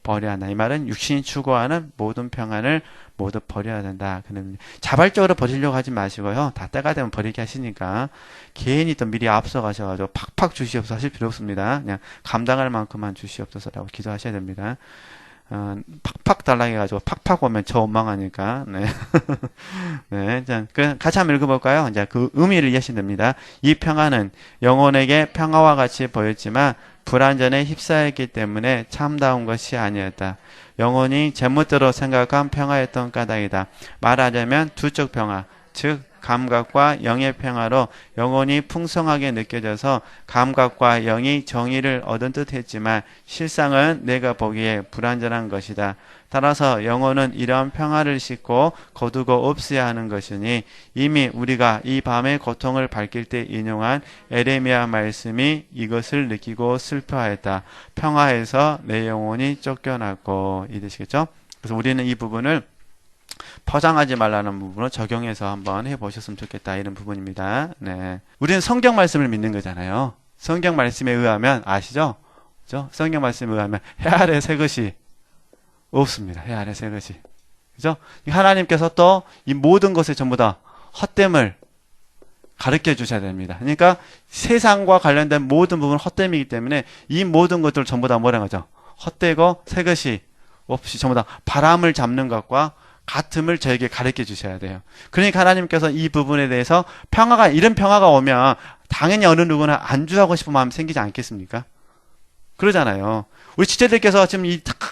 A: 버려야 한다. 이 말은 육신이 추구하는 모든 평안을 모두 버려야 된다. 그는 자발적으로 버리려고 하지 마시고요. 다 때가 되면 버리게 하시니까 괜히 또 미리 앞서 가셔가지고 팍팍 주시옵소서 하실 필요 없습니다. 그냥 감당할 만큼만 주시옵소서라고 기도하셔야 됩니다. 팍팍 달라고 해가지고 팍팍 오면 저 원망하니까. 네. 네. 자, 같이 한번 읽어볼까요? 이제 그 의미를 이해하시면 됩니다. 이 평안은 영혼에게 평화와 같이 보였지만 불완전에 휩싸였기 때문에 참다운 것이 아니었다. 영혼이 제멋대로 생각한 평화였던 까닭이다. 말하자면 두쪽 평화, 즉 감각과 영의 평화로 영혼이 풍성하게 느껴져서 감각과 영이 정의를 얻은 듯 했지만 실상은 내가 보기에 불완전한 것이다. 따라서 영혼은 이러한 평화를 싣고 거두고 없어야 하는 것이니 이미 우리가 이 밤의 고통을 밝힐 때 인용한 에레미야 말씀이 이것을 느끼고 슬퍼하였다. 평화에서 내 영혼이 쫓겨났고 이되시겠죠? 그래서 우리는 이 부분을 포장하지 말라는 부분을 적용해서 한번 해보셨으면 좋겠다. 이런 부분입니다. 네. 우리는 성경 말씀을 믿는 거잖아요. 성경 말씀에 의하면, 아시죠? 그죠? 성경 말씀에 의하면, 해 아래 새 것이 없습니다. 해 아래 새 것이. 그죠? 하나님께서 또 이 모든 것에 전부 다 헛됨을 가르쳐 주셔야 됩니다. 그러니까 세상과 관련된 모든 부분은 헛됨이기 때문에 이 모든 것들을 전부 다 뭐라는 거죠? 헛되고 새 것이 없이 전부 다 바람을 잡는 것과 같음을 저에게 가르쳐 주셔야 돼요. 그러니까 하나님께서 이 부분에 대해서 이런 평화가 오면 당연히 어느 누구나 안주하고 싶은 마음이 생기지 않겠습니까? 그러잖아요. 우리 지체들께서 지금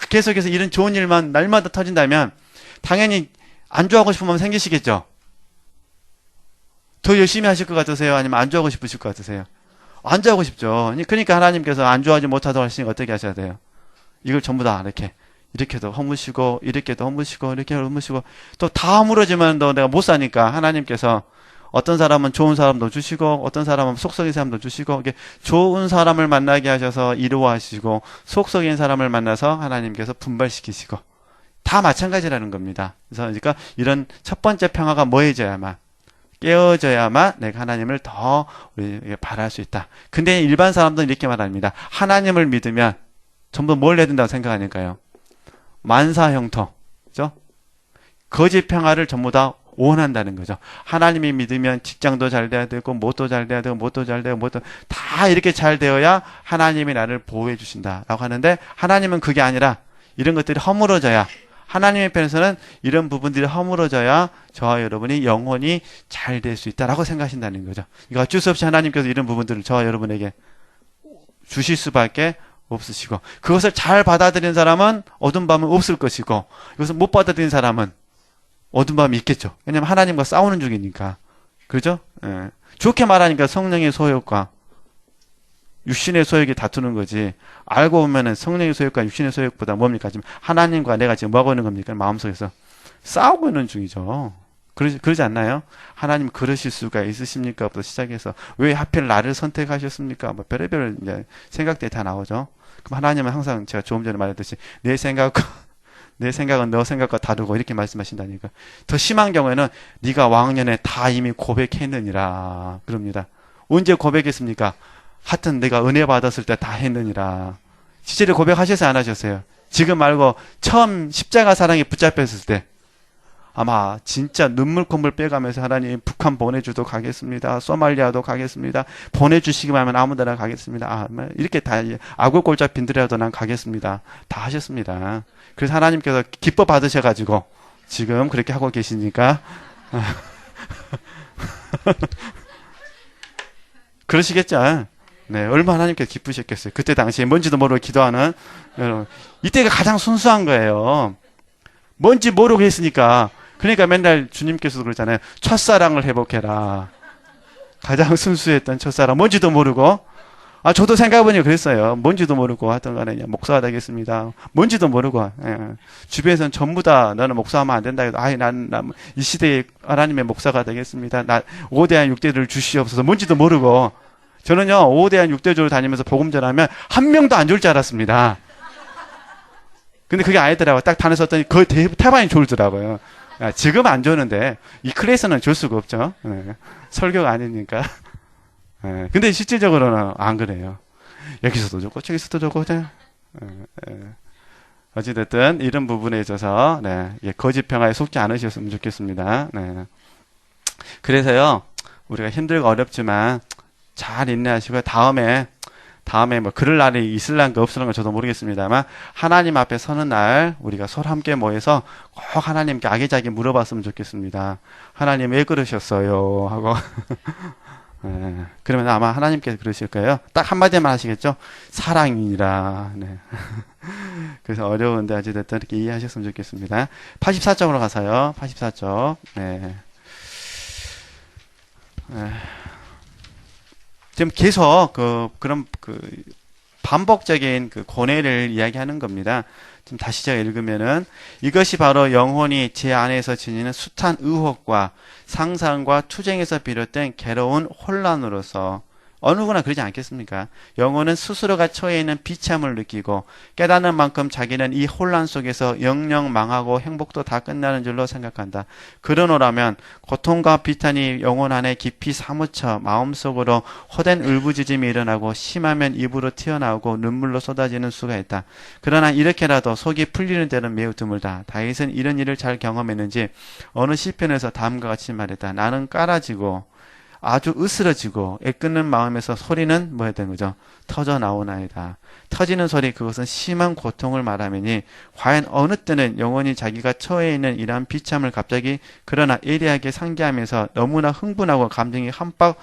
A: 계속해서 이런 좋은 일만 날마다 터진다면 당연히 안주하고 싶은 마음 생기시겠죠? 더 열심히 하실 것 같으세요? 아니면 안주하고 싶으실 것 같으세요? 안주하고 싶죠. 그러니까 하나님께서 안주하지 못하도록 하시니까 어떻게 하셔야 돼요? 이걸 전부 다 이렇게도 허무시고 이렇게도 허무시고 이렇게 허무시고 또 다 허물어지면 또 내가 못 사니까 하나님께서 어떤 사람은 좋은 사람도 주시고 어떤 사람은 속썩인 사람도 주시고 이렇게 좋은 사람을 만나게 하셔서 이루어하시고 속썩인 사람을 만나서 하나님께서 분발시키시고 다 마찬가지라는 겁니다. 그래서 그러니까 이런 첫 번째 평화가 뭐해져야만 깨어져야만 내가 하나님을 더 우리에게 바랄 수 있다. 근데 일반 사람들은 이렇게 말합니다. 하나님을 믿으면 전부 뭘 해야 된다고 생각하니까요. 만사형통, 그죠? 거짓 평화를 전부 다 원한다는 거죠. 하나님이 믿으면 직장도 잘 돼야 되고, 뭣도 잘 돼야 되고, 뭣도 잘 되고, 뭣도 다 이렇게 잘 되어야 하나님이 나를 보호해 주신다라고 하는데, 하나님은 그게 아니라 이런 것들이 허물어져야, 하나님의 편에서는 이런 부분들이 허물어져야 저와 여러분이 영혼이 잘 될 수 있다라고 생각하신다는 거죠. 이거 어쩔 수 없이 하나님께서 이런 부분들을 저와 여러분에게 주실 수밖에 없으시고 그것을 잘 받아들인 사람은 어두운 밤은 없을 것이고 이것을 못 받아들인 사람은 어두운 밤이 있겠죠. 왜냐하면 하나님과 싸우는 중이니까. 그렇죠? 예. 좋게 말하니까 성령의 소욕과 육신의 소욕이 다투는 거지. 알고 보면은 성령의 소욕과 육신의 소욕보다 뭡니까? 지금 하나님과 내가 지금 뭐하고 있는 겁니까? 마음속에서 싸우고 있는 중이죠. 그러지 않나요? 하나님 그러실 수가 있으십니까? 부터 시작해서 왜 하필 나를 선택하셨습니까? 뭐 별의별 이제 생각들이 다 나오죠. 그럼 하나님은 항상 제가 조금 전에 말했듯이 내 생각은 너 생각과 다르고 이렇게 말씀하신다니까. 더 심한 경우에는 네가 왕년에 다 이미 고백했느니라 그럽니다. 언제 고백했습니까? 하여튼 내가 은혜 받았을 때 다 했느니라. 진짜로 고백하셨어요? 안 하셨어요? 지금 말고 처음 십자가 사랑에 붙잡혔을 때 아마 진짜 눈물 콧물 빼가면서 하나님 북한 보내주도 가겠습니다. 소말리아도 가겠습니다. 보내주시기만 하면 아무데나 가겠습니다. 이렇게 다 아굴골짜 빈들이라도 난 가겠습니다. 다 하셨습니다. 그래서 하나님께서 기뻐 받으셔가지고 지금 그렇게 하고 계시니까 그러시겠죠. 네, 얼마나 하나님께서 기쁘셨겠어요. 그때 당시에 뭔지도 모르고 기도하는 여러분, 이때가 가장 순수한 거예요. 뭔지 모르고 했으니까. 그러니까 맨날 주님께서도 그러잖아요. 첫사랑을 회복해라. 가장 순수했던 첫사랑. 뭔지도 모르고. 저도 생각해보니 그랬어요. 뭔지도 모르고 하여튼 간에 그냥 목사가 되겠습니다. 뭔지도 모르고. 예. 주변에서는 전부 다 너는 목사하면 안 된다. 난 이 시대에 하나님의 목사가 되겠습니다. 5대한 6대를 주시옵소서. 뭔지도 모르고. 저는요, 5대한 6대조를 다니면서 복음 전하면 한 명도 안 좋을 줄 알았습니다. 근데 그게 아니더라고요. 딱 단에 섰더니 거의 태반이 졸더라고요. 지금 안 좋는데 이 클래스는 줄 수가 없죠. 네. 설교가 아니니까. 네. 근데 실질적으로는 안 그래요. 여기서도 좋고 저기서도 좋고. 네. 어찌됐든 이런 부분에 있어서 네. 거짓 평화에 속지 않으셨으면 좋겠습니다. 네. 그래서요. 우리가 힘들고 어렵지만 잘 인내하시고 다음에 뭐 그럴 날이 있을란가 없을란가 저도 모르겠습니다만 하나님 앞에 서는 날 우리가 서로 함께 모여서 꼭 하나님께 아기자기 물어봤으면 좋겠습니다. 하나님 왜 그러셨어요? 하고 네, 그러면 아마 하나님께서 그러실 거예요. 딱 한마디만 하시겠죠? 사랑이라. 네. 그래서 어려운데 어찌됐든 이렇게 이해하셨으면 좋겠습니다. 84쪽으로 가서요. 84쪽. 네. 지금 계속 그런 반복적인 고뇌를 이야기하는 겁니다. 좀 다시 제가 읽으면은 이것이 바로 영혼이 제 안에서 지니는 숱한 의혹과 상상과 투쟁에서 비롯된 괴로운 혼란으로서 어느 누구나 그러지 않겠습니까? 영혼은 스스로가 처해 있는 비참을 느끼고 깨닫는 만큼 자기는 이 혼란 속에서 영영 망하고 행복도 다 끝나는 줄로 생각한다. 그러노라면 고통과 비탄이 영혼 안에 깊이 사무쳐 마음속으로 호된 울부짖음이 일어나고 심하면 입으로 튀어나오고 눈물로 쏟아지는 수가 있다. 그러나 이렇게라도 속이 풀리는 데는 매우 드물다. 다윗은 이런 일을 잘 경험했는지 어느 시편에서 다음과 같이 말했다. 나는 깔아지고 아주 으스러지고 애끓는 마음에서 소리는 뭐야 되는 거죠? 터져 나오나이다. 터지는 소리, 그것은 심한 고통을 말하매니 과연 어느 때는 영혼이 자기가 처해 있는 이러한 비참을 갑자기 그러나 예리하게 상기하면서 너무나 흥분하고 감정이 한박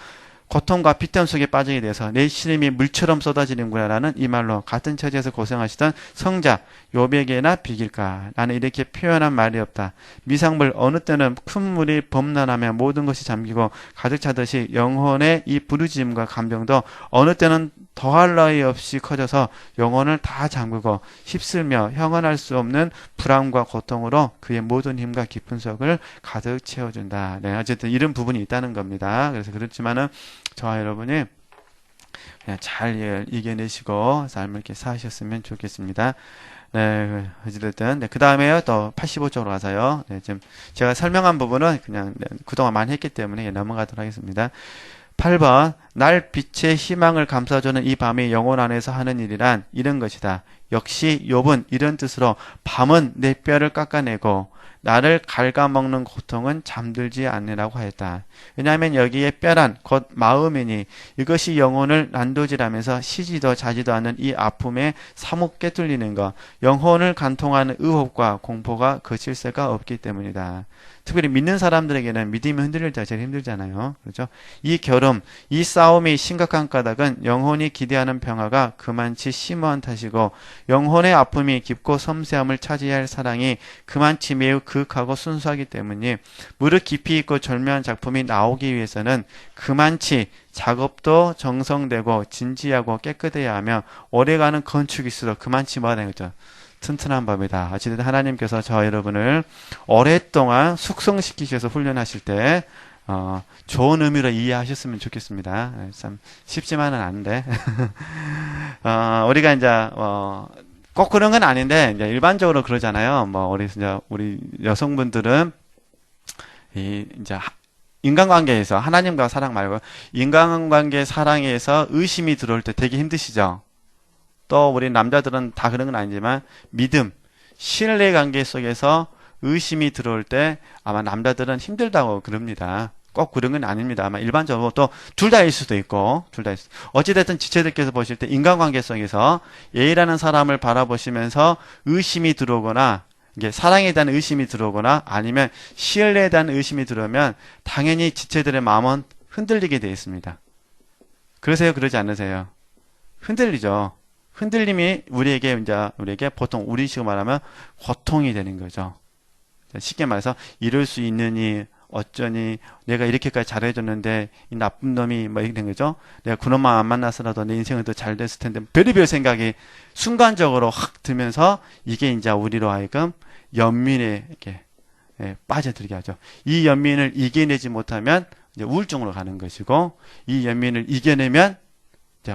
A: 고통과 비탄 속에 빠지게 돼서 내 시름이 물처럼 쏟아지는구나 라는 이 말로 같은 처지에서 고생하시던 성자 욥에게나 비길까. 나는 이렇게 표현한 말이 없다. 미상물 어느 때는 큰 물이 범람하며 모든 것이 잠기고 가득 차듯이 영혼의 이 부르짖음과 감정도 어느 때는 더할 나위 없이 커져서 영혼을 다 잠그고 휩쓸며 형언할 수 없는 불안과 고통으로 그의 모든 힘과 깊은 속을 가득 채워준다. 네, 어쨌든 이런 부분이 있다는 겁니다. 그래서 그렇지만은 저와 여러분이 그냥 잘 이겨내시고 삶을 이렇게 사셨으면 좋겠습니다. 네, 어찌됐든 네, 그 다음에요 또 85쪽으로 가서요. 네, 지금 제가 설명한 부분은 그냥 그동안 많이 했기 때문에 넘어가도록 하겠습니다. 8번 날 빛의 희망을 감싸주는 이 밤이 영혼 안에서 하는 일이란 이런 것이다. 역시 욥은 이런 뜻으로 밤은 내 뼈를 깎아내고 나를 갉아먹는 고통은 잠들지 않으라고 하였다. 왜냐하면 여기에 뼈란 곧 마음이니 이것이 영혼을 난도질하면서 쉬지도 자지도 않는 이 아픔에 사뭇 꿰뚫리는 것, 영혼을 간통하는 의혹과 공포가 그칠 새가 없기 때문이다. 특별히 믿는 사람들에게는 믿음이 흔들릴 때가 제일 힘들잖아요. 그렇죠? 이 결움, 이 싸움이 심각한 까닭은 영혼이 기대하는 평화가 그만치 심오한 탓이고 영혼의 아픔이 깊고 섬세함을 차지해야 할 사랑이 그만치 매우 그윽하고 순수하기 때문이 무릇 깊이 있고 절묘한 작품이 나오기 위해서는 그만치 작업도 정성되고 진지하고 깨끗해야 하며 오래가는 건축일수록 그만치 뭐가 되는 거죠? 튼튼한 법이다. 어찌됐든 하나님께서 저 여러분을 오랫동안 숙성시키셔서 훈련하실 때 좋은 의미로 이해하셨으면 좋겠습니다. 참 쉽지만은 않은데 우리가 이제 꼭 그런 건 아닌데 이제 일반적으로 그러잖아요. 뭐 우리 여성분들은 이제 인간관계에서 하나님과 사랑 말고 인간관계 사랑에서 의심이 들어올 때 되게 힘드시죠? 또 우리 남자들은 다 그런 건 아니지만 믿음, 신뢰 관계 속에서 의심이 들어올 때 아마 남자들은 힘들다고 그럽니다. 꼭 그런 건 아닙니다. 아마 일반적으로 또 둘 다일 수도 있고, 둘 다 있어. 어찌됐든 지체들께서 보실 때 인간관계 속에서 A라는 사람을 바라보시면서 의심이 들어오거나, 이게 사랑에 대한 의심이 들어오거나 아니면 신뢰에 대한 의심이 들어오면 당연히 지체들의 마음은 흔들리게 되어 있습니다. 그러세요? 그러지 않으세요? 흔들리죠. 흔들림이 우리에게 보통 우리식으로 말하면 고통이 되는 거죠. 쉽게 말해서 이럴 수 있느니 어쩌니 내가 이렇게까지 잘해줬는데 이 나쁜 놈이 뭐 이렇게 된 거죠. 내가 그놈만 안 만났어라도 내 인생은 더 잘 됐을 텐데 별의별 생각이 순간적으로 확 들면서 이게 이제 우리로 하여금 연민에 이렇게 빠져들게 하죠. 이 연민을 이겨내지 못하면 이제 우울증으로 가는 것이고 이 연민을 이겨내면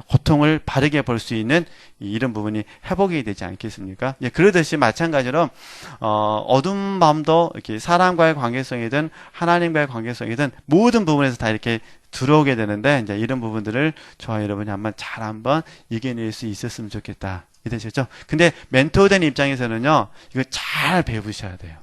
A: 고통을 바르게 볼 수 있는 이런 부분이 회복이 되지 않겠습니까? 예, 그러듯이 마찬가지로 어두운 밤도 이렇게 사람과의 관계성이든 하나님과의 관계성이든 모든 부분에서 다 이렇게 들어오게 되는데 이제 이런 부분들을 저와 여러분이 한번 이겨낼 수 있었으면 좋겠다. 이해되셨죠? 근데 멘토된 입장에서는요, 이거 잘 배우셔야 돼요.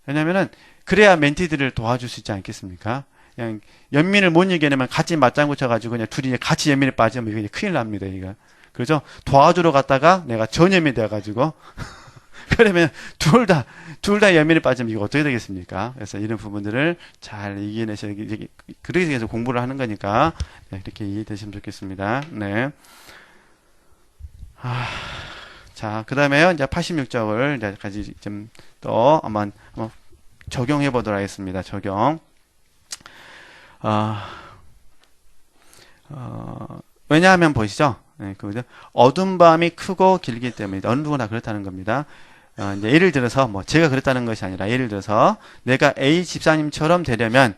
A: 왜냐면은 그래야 멘티들을 도와줄 수 있지 않겠습니까? 그냥 연민을 못 이겨내면 같이 맞장구 쳐가지고 그냥 둘이 같이 연민에 빠지면 이거 큰일 납니다. 이거 그렇죠? 도와주러 갔다가 내가 전염이 돼가지고 그러면 둘 다 연민에 빠지면 이거 어떻게 되겠습니까? 그래서 이런 부분들을 잘 이겨내셔야 그러기 위해서 공부를 하는 거니까 이렇게 이해되시면 좋겠습니다. 네. 자, 그 다음에요. 이제 86쪽을 이제 같이 좀 또 한번 적용해 보도록 하겠습니다. 적용. 왜냐하면 보시죠. 네, 어두운 밤이 크고 길기 때문에 어느 누구나 그렇다는 겁니다. 이제 예를 들어서 제가 그랬다는 것이 아니라 예를 들어서 내가 A 집사님처럼 되려면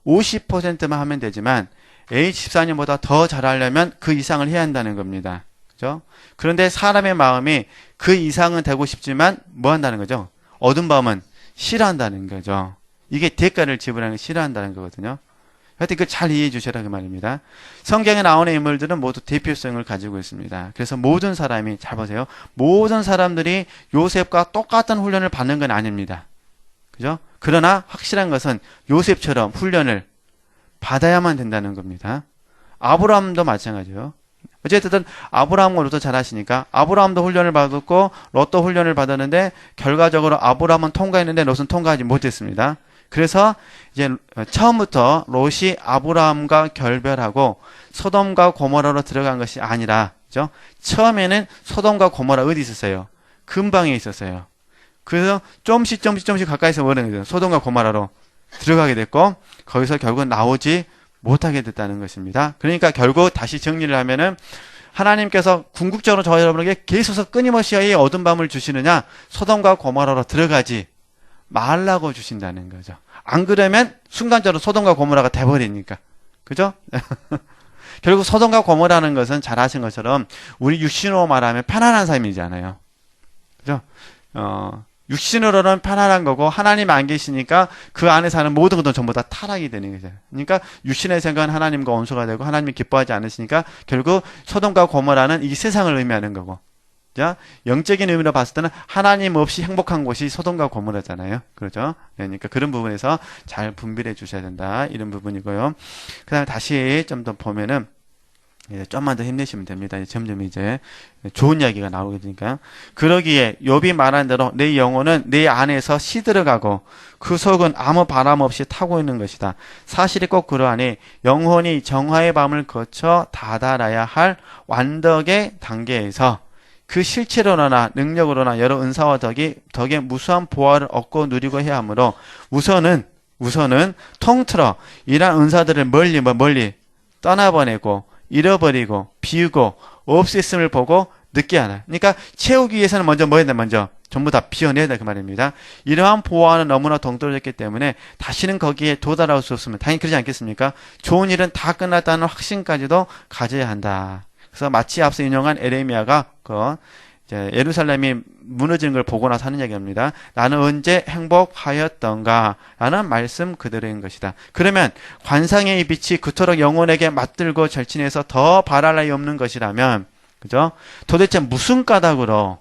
A: 50%만 하면 되지만 A 집사님보다 더 잘하려면 그 이상을 해야 한다는 겁니다. 그죠? 그런데 사람의 마음이 그 이상은 되고 싶지만 뭐 한다는 거죠? 어두운 밤은 싫어한다는 거죠. 이게 대가를 지불하는 걸 싫어한다는 거거든요. 하여튼 그걸 잘 이해해 주셔라 그 말입니다. 성경에 나오는 인물들은 모두 대표성을 가지고 있습니다. 그래서 모든 사람이 잘 보세요. 모든 사람들이 요셉과 똑같은 훈련을 받는 건 아닙니다. 그죠? 그러나 확실한 것은 요셉처럼 훈련을 받아야만 된다는 겁니다. 아브라함도 마찬가지예요. 어쨌든 아브라함과 롯도 잘 아시니까 아브라함도 훈련을 받았고 롯도 훈련을 받았는데 결과적으로 아브라함은 통과했는데 롯은 통과하지 못했습니다. 그래서 이제 처음부터 롯이 아브라함과 결별하고 소돔과 고모라로 들어간 것이 아니라, 그죠? 처음에는 소돔과 고모라 어디 있었어요? 근방에 있었어요. 그래서 조금씩 가까이서 오는 거죠. 소돔과 고모라로 들어가게 됐고 거기서 결국 나오지 못하게 됐다는 것입니다. 그러니까 결국 다시 정리를 하면은 하나님께서 궁극적으로 저 여러분에게 계속 끊임없이 이 어두운 밤을 주시느냐, 소돔과 고모라로 들어가지 말라고 주신다는 거죠. 안 그러면 순간적으로 소돔과 고모라가 돼버리니까. 그죠? 결국 소돔과 고모라는 것은 잘 아신 것처럼 우리 육신으로 말하면 편안한 삶이잖아요. 그죠? 육신으로는 편안한 거고 하나님 안 계시니까 그 안에 사는 모든 것도 전부 다 타락이 되는 거죠. 그러니까 육신의 생각은 하나님과 원수가 되고 하나님이 기뻐하지 않으시니까 결국 소돔과 고모라는 이 세상을 의미하는 거고, 자, 영적인 의미로 봤을 때는 하나님 없이 행복한 곳이 소돔과 고모라잖아요. 그렇죠? 그러니까 그런 부분에서 잘 분별해 주셔야 된다. 이런 부분이고요. 그 다음에 다시 좀 더 보면은 좀만 더 힘내시면 됩니다. 점점 이제 좋은 이야기가 나오게 되니까. 그러기에 욥이 말한 대로 내 영혼은 내 안에서 시들어가고 그 속은 아무 바람 없이 타고 있는 것이다. 사실이 꼭 그러하니 영혼이 정화의 밤을 거쳐 다다라야 할 완덕의 단계에서 그 실체로나 능력으로나 여러 은사와 덕에 무수한 보화를 얻고 누리고 해야 하므로 우선은 통틀어 이러한 은사들을 멀리 떠나보내고 잃어버리고 비우고 없앴음을 보고 늦게 하나. 그러니까 채우기 위해서는 먼저 뭐 해야 돼? 먼저 전부 다 비워내야 돼 그 말입니다. 이러한 보화는 너무나 동떨어졌기 때문에 다시는 거기에 도달할 수 없으면 당연히 그러지 않겠습니까? 좋은 일은 다 끝났다는 확신까지도 가져야 한다. 그래서 마치 앞서 인용한 에레미야가 이제 예루살렘이 무너지는 걸 보고 나서 하는 얘기입니다. 나는 언제 행복하였던가 라는 말씀 그대로인 것이다. 그러면 관상의 이 빛이 그토록 영혼에게 맞들고 절친해서 더 바랄 나위 없는 것이라면, 그죠? 도대체 무슨 까닭으로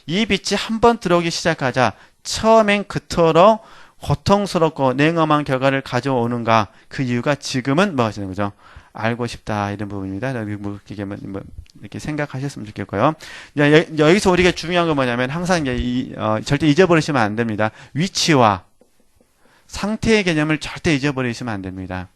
A: 이 빛이 한번 들어오기 시작하자 처음엔 그토록 고통스럽고 냉엄한 결과를 가져오는가? 그 이유가 지금은 뭐가 되는 거죠? 알고 싶다, 이런 부분입니다. 이렇게 생각하셨으면 좋겠고요. 여기서 우리가 중요한 건 뭐냐면 항상 절대 잊어버리시면 안 됩니다. 위치와 상태의 개념을 절대 잊어버리시면 안 됩니다.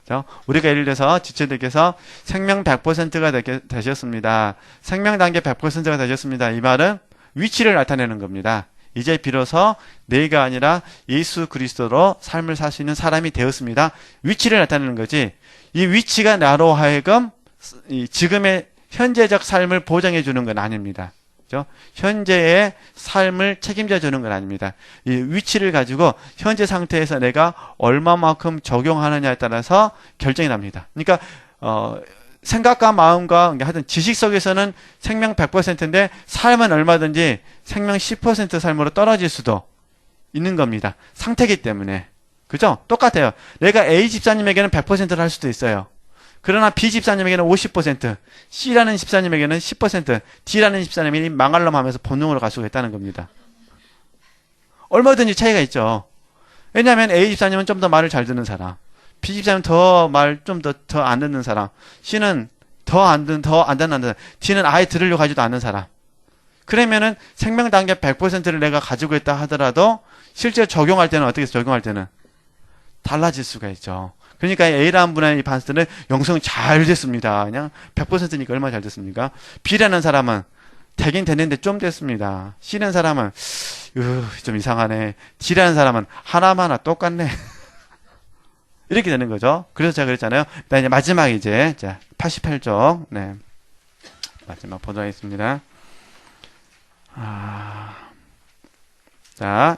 A: 그렇죠? 우리가 예를 들어서 지체들께서 생명 100%가 되셨습니다. 생명 단계 100%가 되셨습니다. 이 말은 위치를 나타내는 겁니다. 이제 비로소 내가 아니라 예수 그리스도로 삶을 살 수 있는 사람이 되었습니다. 위치를 나타내는 거지. 이 위치가 나로 하여금 지금의 현재적 삶을 보장해 주는 건 아닙니다. 그죠? 현재의 삶을 책임져 주는 건 아닙니다. 이 위치를 가지고 현재 상태에서 내가 얼마만큼 적용하느냐에 따라서 결정이 납니다. 그러니까 생각과 마음과 하여튼 지식 속에서는 생명 100%인데 삶은 얼마든지 생명 10% 삶으로 떨어질 수도 있는 겁니다. 상태이기 때문에. 그죠? 똑같아요. 내가 A 집사님에게는 100%를 할 수도 있어요. 그러나 B 집사님에게는 50%, C라는 집사님에게는 10%, D라는 집사님이 망할 놈 하면서 본능으로 갈 수가 있다는 겁니다. 얼마든지 차이가 있죠. 왜냐하면 A 집사님은 좀 더 말을 잘 듣는 사람, B 집사님은 더 말 좀 더 안 듣는 사람, C는 더 안 듣는 사람, D는 아예 들으려고 하지도 않는 사람. 그러면은 생명 단계 100%를 내가 가지고 있다 하더라도 실제 적용할 때는 어떻게 적용할 때는 달라질 수가 있죠. 그러니까 A라는 분의 반스는 영성이 잘 됐습니다. 그냥 100%니까 얼마나 잘 됐습니까? B라는 사람은 되긴 됐는데 좀 됐습니다. C라는 사람은 좀 이상하네. D라는 사람은 하나마나 똑같네. 이렇게 되는 거죠. 그래서 제가 그랬잖아요. 이제 마지막 자 88쪽 네 마지막 보도록 하겠습니다. 자,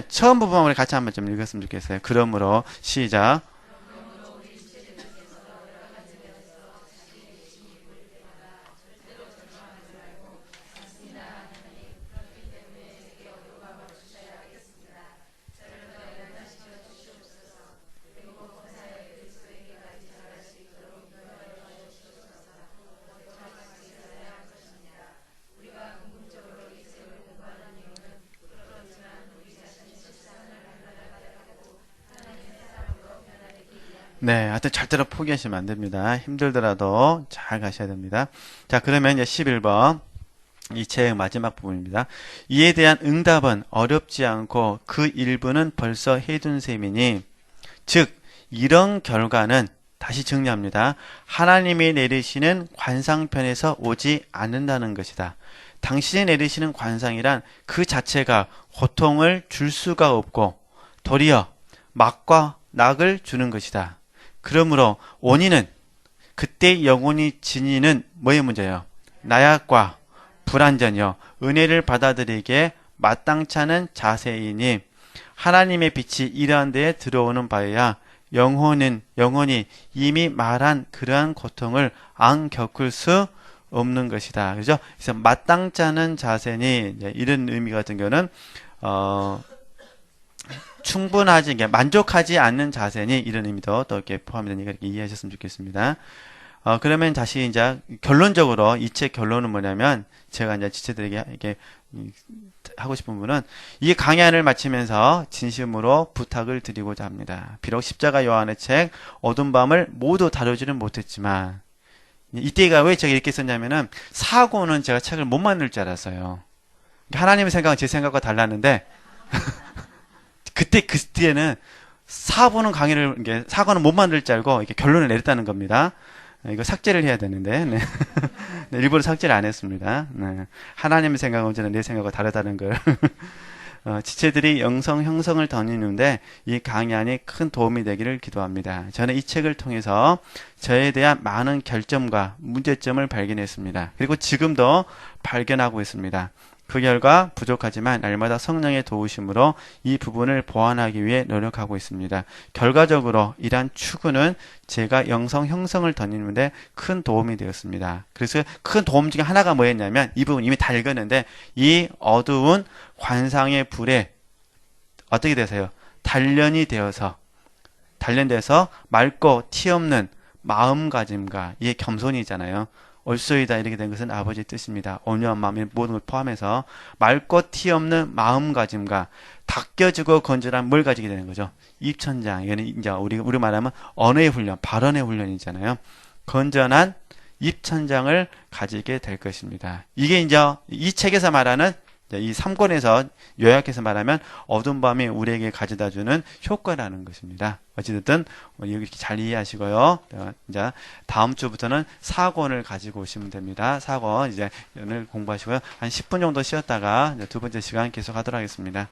A: 처음 부분만 우리 같이 한번 좀 읽었으면 좋겠어요. 그러므로 시작. 네, 하여튼 절대로 포기하시면 안 됩니다. 힘들더라도 잘 가셔야 됩니다. 자, 그러면 이제 11번. 이 책 마지막 부분입니다. 이에 대한 응답은 어렵지 않고 그 일부는 벌써 해둔 셈이니, 즉, 이런 결과는, 다시 정리합니다. 하나님이 내리시는 관상편에서 오지 않는다는 것이다. 당신이 내리시는 관상이란 그 자체가 고통을 줄 수가 없고, 도리어 막과 낙을 주는 것이다. 그러므로 원인은 그때 영혼이 지니는 뭐의 문제예요? 나약과 불완전이요. 은혜를 받아들이기에 마땅치 않은 자세이니 하나님의 빛이 이러한 데에 들어오는 바에야 영혼이 이미 말한 그러한 고통을 안 겪을 수 없는 것이다. 그죠? 그래서 마땅치 않은 자세니 이런 의미 같은 경우는 충분하지, 만족하지 않는 자세니 이런 의미도 또 이렇게 포함되니까 이렇게 이해하셨으면 좋겠습니다. 그러면 다시 이제 결론적으로 이 책 결론은 뭐냐면 제가 이제 지체들에게 이렇게 하고 싶은 부분은 이 강연을 마치면서 진심으로 부탁을 드리고자 합니다. 비록 십자가 요한의 책 어두운 밤을 모두 다루지는 못했지만 이때가 왜 제가 이렇게 썼냐면은 사고는 제가 책을 못 만들 줄 알았어요. 하나님의 생각은 제 생각과 달랐는데 그때는 사고는 못 만들 줄 알고 이렇게 결론을 내렸다는 겁니다. 이거 삭제를 해야 되는데, 네. 네, 일부러 삭제를 안 했습니다. 네. 하나님의 생각은 언제나 내 생각과 다르다는 걸. 지체들이 영성 형성을 덧이는데 이 강연이 큰 도움이 되기를 기도합니다. 저는 이 책을 통해서 저에 대한 많은 결점과 문제점을 발견했습니다. 그리고 지금도 발견하고 있습니다. 그 결과 부족하지만 날마다 성령의 도우심으로 이 부분을 보완하기 위해 노력하고 있습니다. 결과적으로 이러한 추구는 제가 영성 형성을 덧입는데 큰 도움이 되었습니다. 그래서 큰 도움 중에 하나가 뭐였냐면 이 부분 이미 다 읽었는데 이 어두운 관상의 불에 어떻게 되세요? 단련돼서 맑고 티 없는 마음가짐과 이게 겸손이잖아요. 올소이다 이렇게 된 것은 아버지의 뜻입니다. 온유한 마음의 모든 걸 포함해서 맑고 티 없는 마음가짐과 닦여지고 건전한 뭘 가지게 되는 거죠. 입천장. 이거는 이제 우리 말하면 언어의 훈련, 발언의 훈련이잖아요. 건전한 입천장을 가지게 될 것입니다. 이게 이제 이 책에서 말하는 이 3권에서 요약해서 말하면 어두운 밤이 우리에게 가져다주는 효과라는 것입니다. 어찌됐든 이렇게 잘 이해하시고요. 이제 다음 주부터는 4권을 가지고 오시면 됩니다. 4권 이제 오늘 공부하시고요. 한 10분 정도 쉬었다가 이제 두 번째 시간 계속 하도록 하겠습니다.